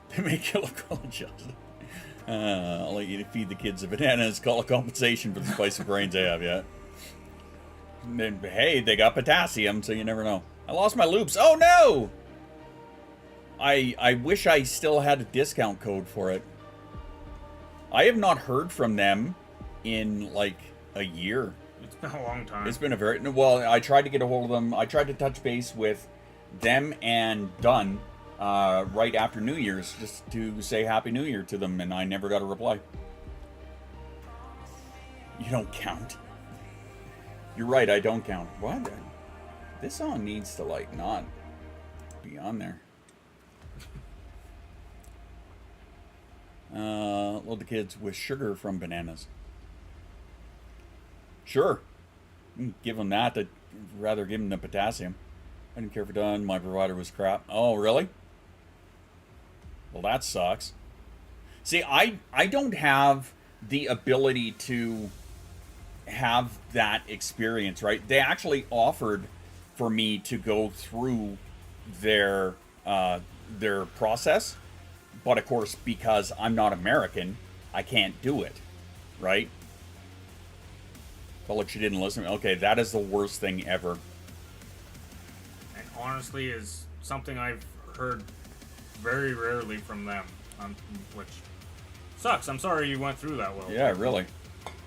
They make you look well adjusted. I'll let you feed the kids the bananas, call it compensation for the spice of brains they have, yeah. And then, hey, they got potassium, so you never know. I lost my loops. Oh, no! I wish I still had a discount code for it. I have not heard from them in, like, a year. It's been a long time. It's been a very... Well, I tried to get a hold of them. I tried to touch base with them and Dunn right after New Year's just to say Happy New Year to them, and I never got a reply. You don't count. You're right, I don't count. What? This song needs to, like, not be on there. Load the kids with sugar from bananas. Sure. Give them that. I'd rather give them the potassium. I didn't care for Dunn. My provider was crap. Oh, really? Well, that sucks. See, I don't have the ability to have that experience, right? They actually offered for me to go through their process, but of course, because I'm not American, I can't do it, right? Felt like she didn't listen. Okay, that is the worst thing ever. And honestly, is something I've heard very rarely from them, which sucks. I'm sorry you went through that, Will. Yeah, really.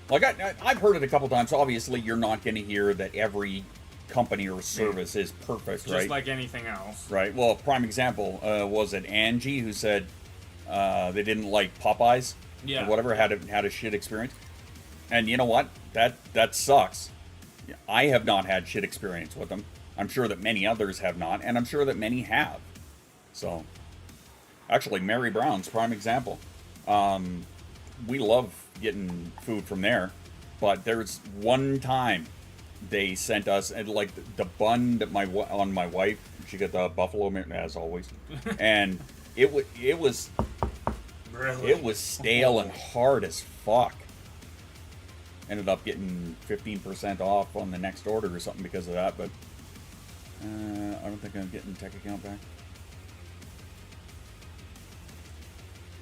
Like, I've heard it a couple times. Obviously, you're not going to hear that every company or service is perfect, Just right? like anything else. Right. Well, prime example was it Angie who said they didn't like Popeyes or whatever, had a shit experience. And you know what? That sucks. I have not had shit experience with them. I'm sure that many others have not, and I'm sure that many have. So, actually, Mary Brown's prime example. We love getting food from there, but there's one time they sent us, and like the bun that my wife, she got the buffalo mint as always, and it was Really? it was stale and hard as fuck. Ended up getting 15% off on the next order or something because of that, but I don't think I'm getting tech account back.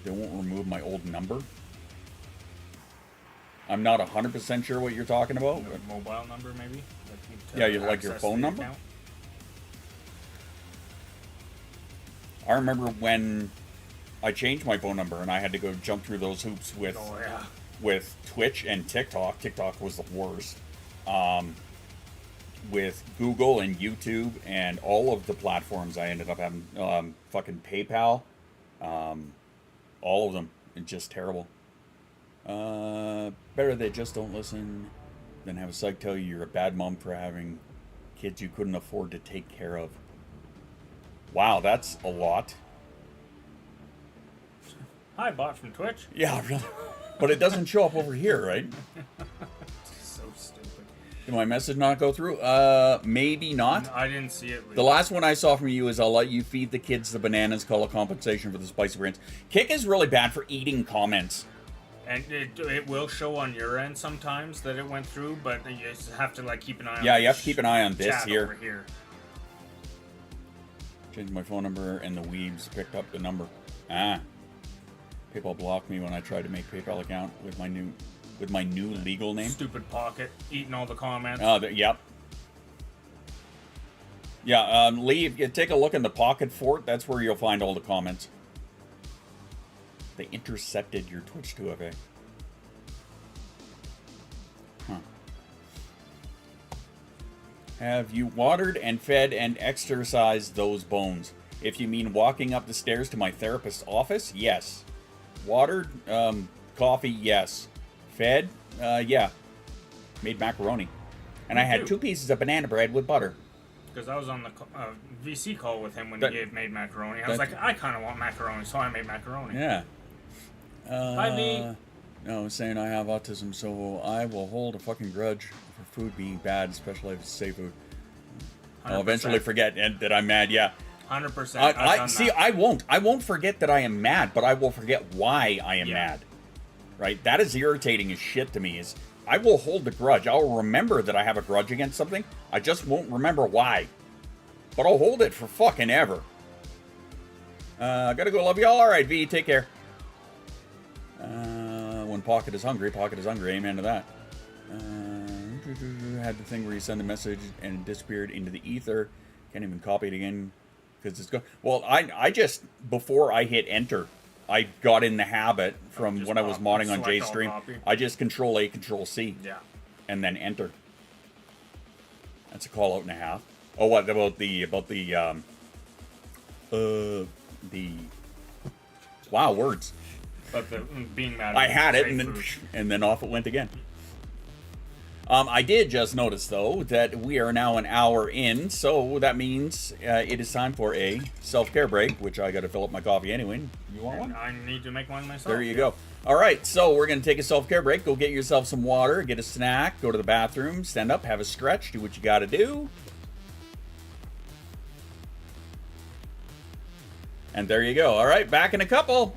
They won't remove my old number. I'm not 100% sure what you're talking about. A mobile number, maybe? Yeah, you like your access phone the number? account? I remember when I changed my phone number and I had to go jump through those hoops with Oh, yeah. with Twitch and TikTok. TikTok was the worst. With Google and YouTube and all of the platforms, I ended up having fucking PayPal. All of them. It's just terrible. Better they just don't listen than have a psych tell you you're a bad mom for having kids you couldn't afford to take care of. Wow, that's a lot. Hi, bot from Twitch. Yeah, really. But it doesn't show up over here, right? So stupid. Did my message not go through? Maybe not. I didn't see it. The last one I saw from you is I'll let you feed the kids the bananas, call a compensation for the spicy brains. Kick is really bad for eating comments. And it will show on your end sometimes that it went through, but you just have to like keep an eye on. Yeah, you have to keep an eye on this chat here. over here. Changed my phone number and the weebs picked up the number. PayPal blocked me when I tried to make PayPal account with my new legal name. Stupid pocket eating all the comments. Yep. Yeah, Lee, if you take a look in the Pocket Fort, that's where you'll find all the comments. They intercepted your Twitch 2FA. Huh. Have you watered and fed and exercised those bones? If you mean walking up the stairs to my therapist's office, yes. Watered, coffee, yes. Fed, yeah. Made macaroni. And I had 2 pieces of banana bread with butter. Because I was on the VC call with him when he made macaroni. I was like, I kind of want macaroni, so I made macaroni. Yeah. Hi, V. No, saying I have autism, so I will hold a fucking grudge for food being bad, especially if it's safe food. I'll eventually forget that I'm mad, yeah. 100%. I won't forget that I am mad, but I will forget why I am mad. Right? That is irritating as shit to me. Is I will hold the grudge. I'll remember that I have a grudge against something. I just won't remember why. But I'll hold it for fucking ever. Gotta go. Love y'all. All right, V. Take care. When Pocket is hungry, amen to that. Had the thing where you send a message and it disappeared into the ether. Can't even copy it again because it's gone. Well, I just, before I hit enter, I got in the habit from when I was modding on Jay's stream. I just Control A, Control C. Yeah. And then enter. That's a call out and a half. Oh, what about the wow, words. But the being mad. I had it, and then off it went again. I did just notice, though, that we are now an hour in, so that means it is time for a self-care break, which I got to fill up my coffee anyway. You want one? I need to make one myself. There you go. All right, so we're going to take a self-care break. Go get yourself some water, get a snack, go to the bathroom, stand up, have a stretch, do what you got to do. And there you go. All right, back in a couple.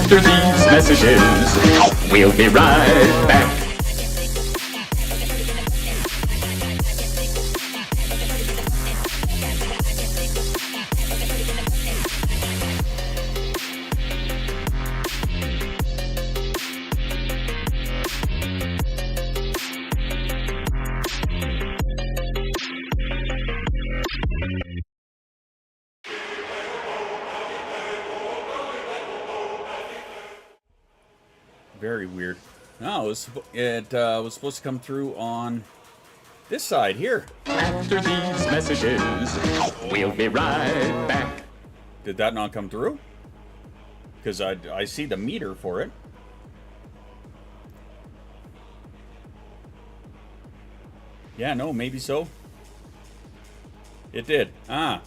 After these messages, we'll be right back. Very weird. No, it was supposed to come through on this side here. After these messages, we'll be right back. Did that not come through? Because I see the meter for it. Yeah, no, maybe so. It did. Ah.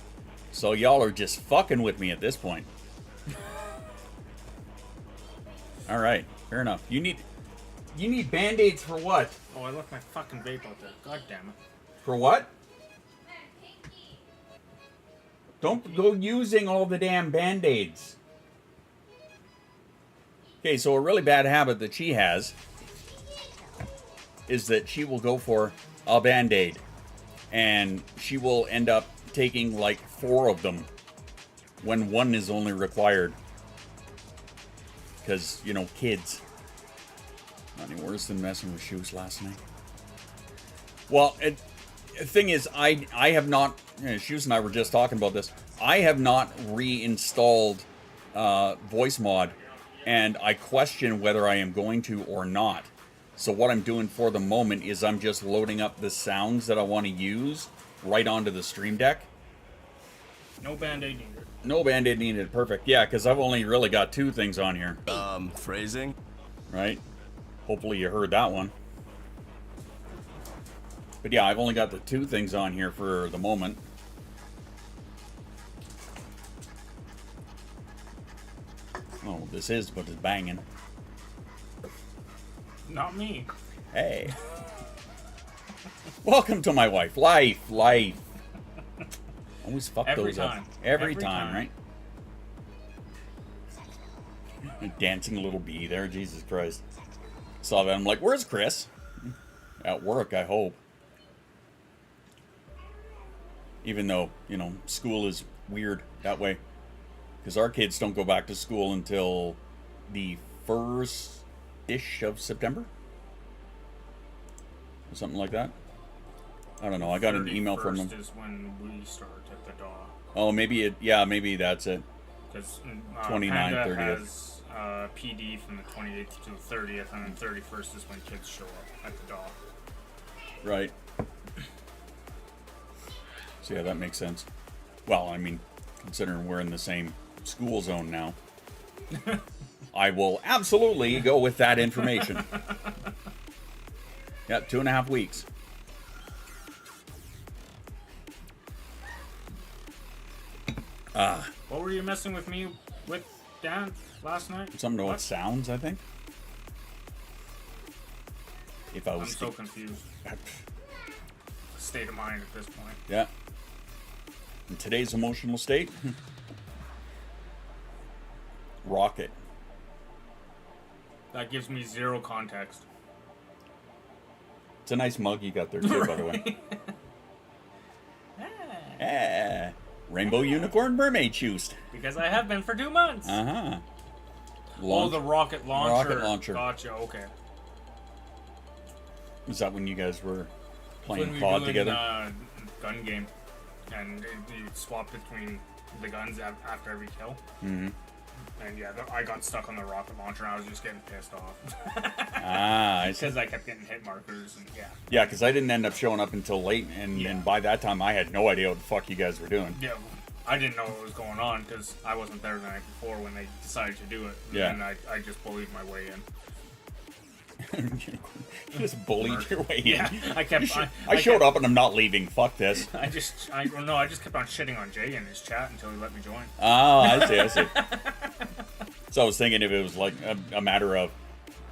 So y'all are just fucking with me at this point. All right. Fair enough. You need band-aids for what? Oh, I left my fucking vape out there. God damn it. For what? Don't go using all the damn band-aids. Okay, so a really bad habit that she has is that she will go for a band-aid. And she will end up taking like 4 of them when 1 is only required. Because, you know, kids. Not any worse than messing with shoes last night. Well, the thing is, I have not... Shoes and I were just talking about this. I have not reinstalled voice mod, and I question whether I am going to or not. So what I'm doing for the moment is I'm just loading up the sounds that I want to use right onto the Stream Deck. No band-aid needed. No band-aid needed. Perfect. Yeah, because I've only really got 2 things on here. Phrasing? Right? Hopefully you heard that one. But yeah, I've only got the 2 things on here for the moment. Oh, this is what is banging. Not me. Hey. Welcome to my wife. Life. Always fuck Every those time. up. Every Every time, time. right? Dancing little bee there, Jesus Christ. Saw that, I'm like, where's Chris? At work, I hope. Even though, you know, school is weird that way. Because our kids don't go back to school until the 1st-ish of September? Or something like that. I don't know, I got an email from them. 31st is when we start at the DAW. Oh, maybe maybe that's it. Because 29, Panda 30th. has PD from the 28th to the 30th, and then 31st is when kids show up at the DAW. Right. So yeah, that makes sense. Well, I mean, considering we're in the same school zone now, I will absolutely go with that information. Yep, 2.5 weeks. What were you messing with me with, Dan, last night? Something to What? what sounds, I think. If I I'm was so confused. State of mind at this point. yeah. In today's emotional state, rocket. That gives me 0 context. It's a nice mug you got there too, by the way. Ah, rainbow unicorn mermaid shoes. Because I have been for 2 months. Uh-huh. Oh, the rocket launcher. Rocket launcher. Gotcha, okay. Was that when you guys were When playing we COD were together? doing gun game, and you swap between the guns after every kill. Mm-hmm. And yeah, I got stuck on the rocket launcher, and I was just getting pissed off. Ah, I see. Because I kept getting hit markers, and yeah. Yeah, because I didn't end up showing up until late, and by that time I had no idea what the fuck you guys were doing. Yeah, I didn't know what was going on, because I wasn't there the night before when they decided to do it. Yeah. And I just bullied my way in. You just bullied your way in. Yeah, I kept. I showed up and I'm not leaving. Fuck this. I just kept on shitting on Jay in his chat until he let me join. Oh, I see. So I was thinking if it was like a matter of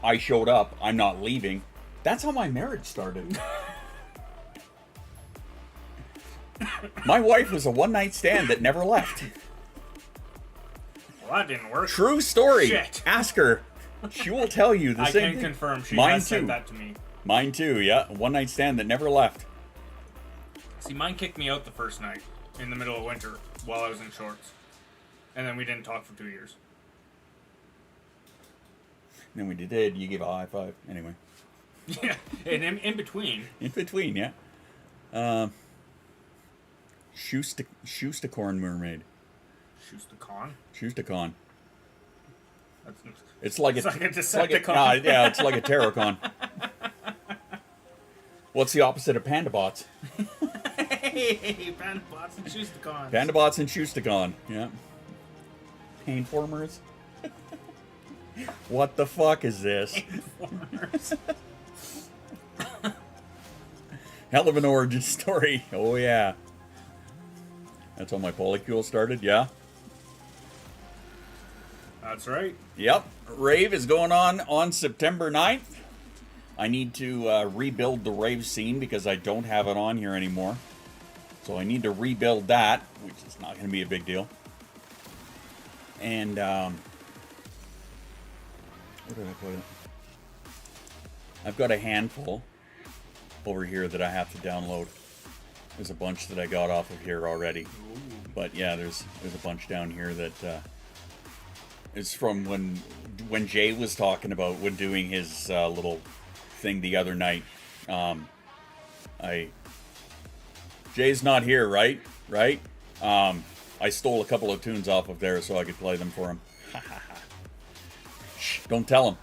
I showed up, I'm not leaving. That's how my marriage started. My wife was a one-night stand that never left. Well, that didn't work. True story. Shit. Ask her. She will tell you the I same can thing. confirm she Mine has too. said that to me. Mine too, yeah. One-night stand that never left. See, mine kicked me out the first night in the middle of winter while I was in shorts. And then we didn't talk for 2 years. And then we did. You gave a high five. Anyway. Yeah, and in between. In between, yeah. Shoestacorn mermaid. Shoestacorn? Shoestacorn. That's It's like It's a like a Decepticon. Decepticon. Yeah, it's like a Terracon. What's the opposite of Pandabots? Hey, Pandabots and Shoestacorns. Pandabots and Shoestacorn. Yeah. Painformers. What the fuck is this? Hell of an origin story. Oh yeah. That's how my polycule started. Yeah. That's right. Yep. Rave is going on September 9th. I need to rebuild the rave scene because I don't have it on here anymore. So I need to rebuild that, which is not going to be a big deal. And, where did I put it? I've got a handful over here that I have to download. There's a bunch that I got off of here already. Ooh. But yeah, there's a bunch down here that is from when Jay was talking about when doing his little thing the other night. Jay's not here, right? Right? I stole a couple of tunes off of there so I could play them for him. Shh, don't tell him.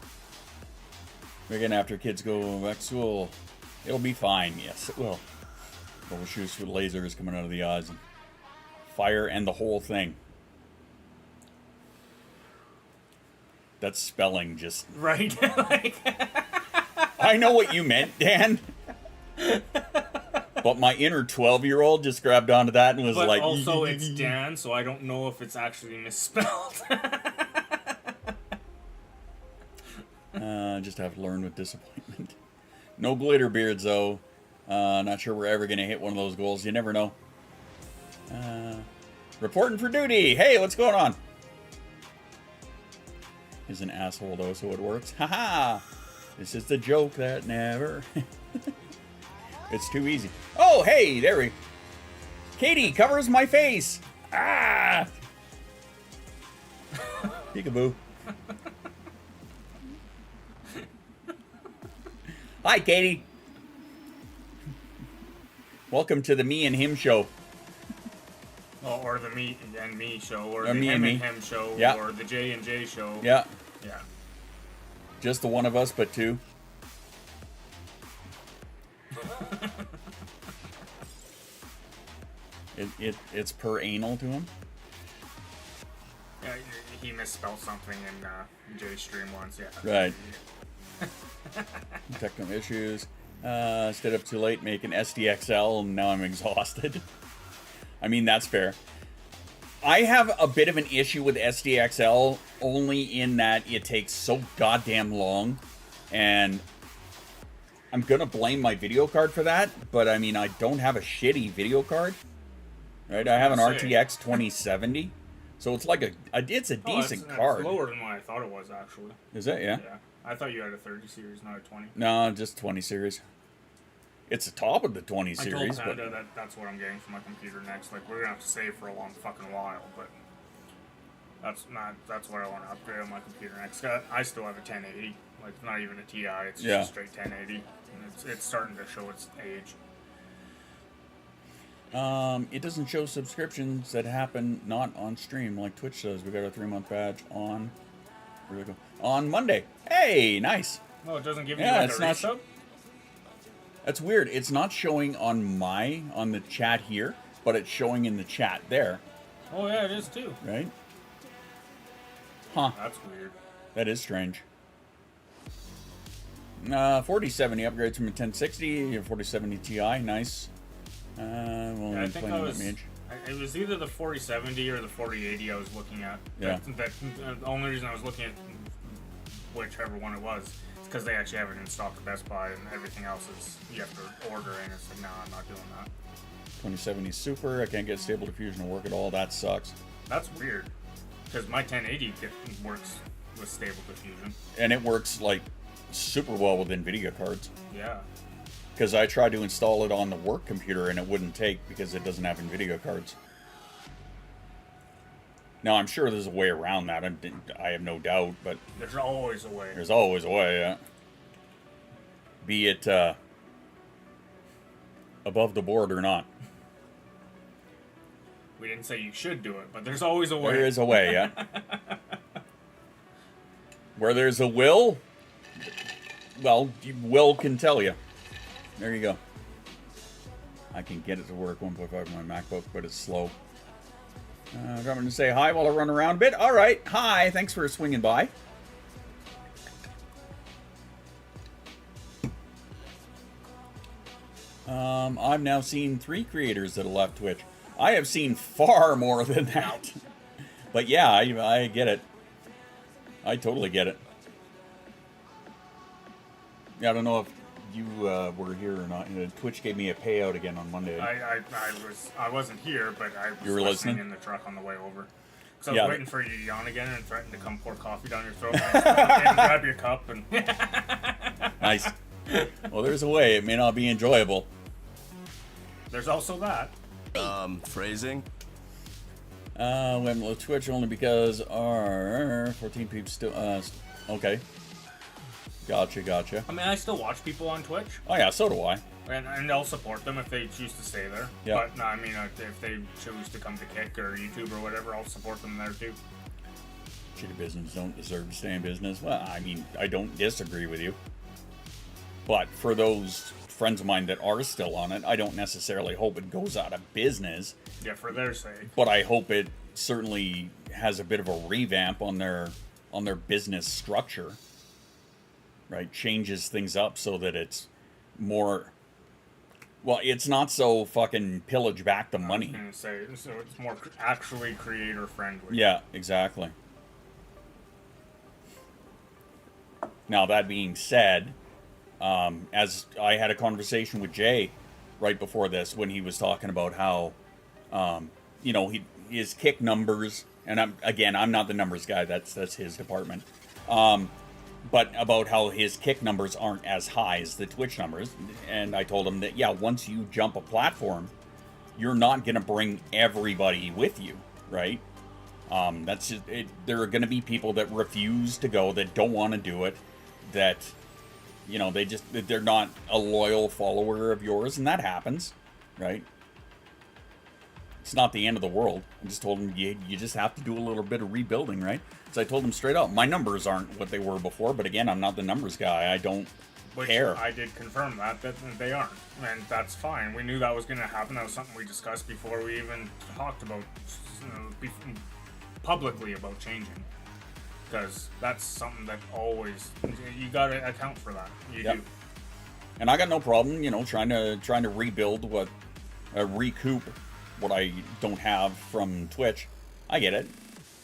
Again, after kids go back to school, it'll be fine. Yes, it will. Double shoots with lasers coming out of the eyes and fire and the whole thing. That's spelling just... Right? Like... I know what you meant, Dan. But my inner 12-year-old just grabbed onto that and was But like... also, it's Dan, so I don't know if it's actually misspelled. Just have to learn with disappointment. No glitter beards, though. Not sure we're ever going to hit one of those goals. You never know. Reporting for duty. Hey, what's going on? He's an asshole, though, so it works. Haha! This is the joke that never... It's too easy. Oh, hey, there we... Katie covers my face! Ah! Peekaboo. Hi, Katie. Welcome to the Me and Him show. Oh, or the Me and Me show, or Or the Me Him and and Me. Him show, Yeah. or the J and J show. Yeah, Yeah. just the one of us, but two. It's per anal to him. Yeah, he misspelled something in Jay's stream once, yeah. Right. Technical issues. Stayed up too late making SDXL, and now I'm exhausted. I mean, that's fair. I have a bit of an issue with SDXL, only in that it takes so goddamn long, and I'm gonna blame my video card for that, but I mean, I don't have a shitty video card, right? I have an RTX 2070, so it's like it's a decent card. It's lower than what I thought it was, actually. Is it? Yeah. Yeah. I thought you had a 30 series, not a 20. No, just 20 series. It's the top of the 20 I series, told but Panda that that's what I'm getting for my computer next. Like, we're gonna have to save for a long fucking while, but that's what I want to upgrade on my computer next. I still have a 1080, like not even a Ti. It's just a straight 1080, and it's starting to show its age. it doesn't show subscriptions that happen not on stream like Twitch does. We got a 3-month badge on. Where do we go? On Monday. Hey, nice. No, it doesn't give you Yeah, like it's a not resub? That's weird. It's not showing on the chat here, but it's showing in the chat there, Oh yeah, it is too. right? Huh. That's weird. That is strange. 4070 upgrades from a 1060, a 4070 Ti, nice. Well, Yeah, I I'm think playing I on was. that mage. It was either the 4070 or the 4080 I was looking at. Yeah. The only reason I was looking at whichever one it was is because they actually have it in stock at Best Buy, and everything else is you have to order it. And it's like, no, I'm not doing that. 2070 Super, I can't get stable diffusion to work at all. That sucks. That's weird, because my 1080 works with stable diffusion. And it works like super well with NVIDIA cards. Yeah. Because I tried to install it on the work computer and it wouldn't take because it doesn't have NVIDIA cards. Now, I'm sure there's a way around that. I have no doubt, but There's always a way. there's always a way, yeah. Be it above the board or not. We didn't say you should do it, but there's always a way. There is a way, yeah. Where there's a will, well, will can tell you. There you go. I can get it to work 1.5 on my MacBook, but it's slow. I'm going to say hi while I run around a bit. All right, hi. Thanks for swinging by. I've now seen 3 creators that have left Twitch. I have seen far more than that. But yeah, I get it. I totally get it. Yeah, I don't know if you were here or not. Twitch gave me a payout again on Monday. I wasn't here, but I was You were listening in the truck on the way over. So I Yeah. was waiting for you to yawn again and threaten to come pour coffee down your throat and grab your cup and Nice. Well, there's a way. It may not be enjoyable. there's also that. Phrasing? We haven't looked Twitch only because our 14 peeps still. Okay. Gotcha. I mean, I still watch people on Twitch, Oh yeah, so do I. and I'll support them if they choose to stay there. Yeah. But no, I mean, if they choose to come to Kick or YouTube or whatever, I'll support them there too. Shitty business don't deserve to stay in business. Well, I mean, I don't disagree with you. But for those friends of mine that are still on it, I don't necessarily hope it goes out of business. Yeah, for their sake. But I hope it certainly has a bit of a revamp on their business structure. Right? Changes things up so that it's more. Well, it's not so fucking pillage back the I was money. gonna say, so it's more actually creator friendly. Yeah, exactly. Now, that being said, as I had a conversation with Jay right before this when he was talking about how, his kick numbers, and I'm not the numbers guy, that's his department, but about how his kick numbers aren't as high as the Twitch numbers, and I told him that, yeah, once you jump a platform, you're not going to bring everybody with you, right? That's just it. There are going to be people that refuse to go, that don't want to do it, that, they're not a loyal follower of yours, and that happens, right? It's not the end of the world. I just told him you just have to do a little bit of rebuilding, right? So I told him straight up, my numbers aren't what they were before, but again, I'm not the numbers guy. I don't care. I did confirm that they aren't, and that's fine. We knew that was going to happen. That was something we discussed before we even talked about, publicly about changing. Because that's something that always, you got to account for that. You Yep. do. And I got no problem, trying to rebuild recoup what I don't have from Twitch. I get it,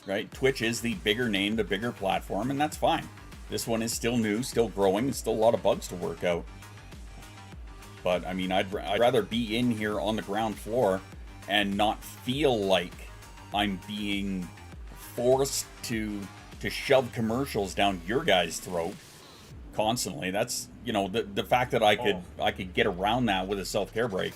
right? Twitch is the bigger name, the bigger platform, and that's fine. This one is still new, still growing, and still a lot of bugs to work out. But I mean, I'd rather be in here on the ground floor and not feel like I'm being forced to shove commercials down your guys' throat constantly. That's the fact that I could get around that with a self-care break.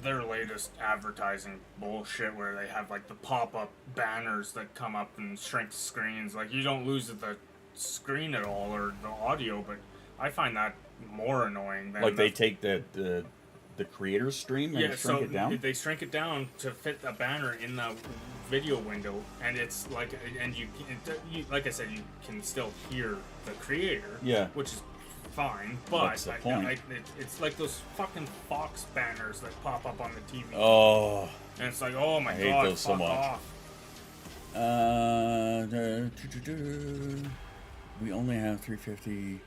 Their latest advertising bullshit where they have like the pop-up banners that come up and shrink screens. Like, you don't lose the screen at all or the audio, but I find that more annoying than Like they take the creator's stream and shrink it down? They shrink it down to fit a banner in the video window, and it's like, and you like I said, you can still hear the creator, Yeah. which is fine, but That's the point. it's like those fucking Fox banners that pop up on the TV. Oh, And it's like, oh my I hate god, those so fuck much. off. We only have 350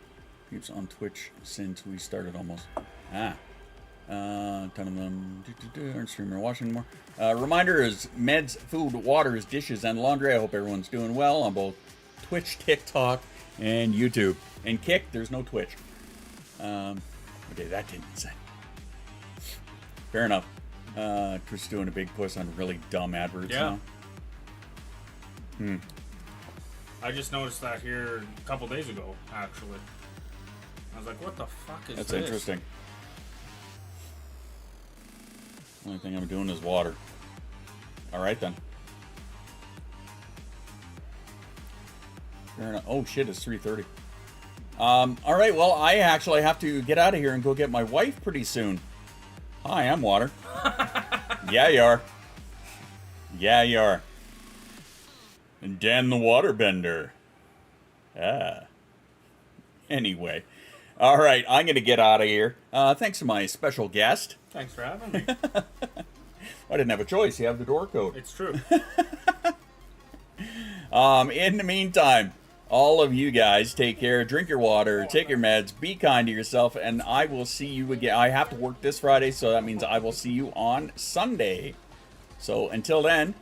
peeps on Twitch since we started almost. Ton of them aren't streaming or watching anymore. Reminder is meds, food, waters, dishes, and laundry. I hope everyone's doing well on both Twitch, TikTok, and YouTube. And Kick, there's no Twitch. Okay, that didn't say. Fair enough. Twitch is doing a big push on really dumb adverts Yeah. now. I just noticed that here a couple days ago, actually. I was like, what the fuck is That's this? interesting. Only thing I'm doing is water. Alright then. Fair enough. Oh shit, it's 3:30. Alright, well, I actually have to get out of here and go get my wife pretty soon. Hi, I'm Water. Yeah, you are. Yeah, you are. And Dan the Waterbender. Anyway. Alright, I'm going to get out of here. Thanks to my special guest. Thanks for having me. I didn't have a choice. You have the door code. It's true. In the meantime, all of you guys take care, drink your water, take your meds, be kind to yourself, and I will see you again. I have to work this Friday, so that means I will see you on Sunday. So until then,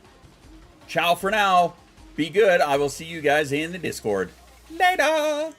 ciao for now. Be good. I will see you guys in the Discord. Later.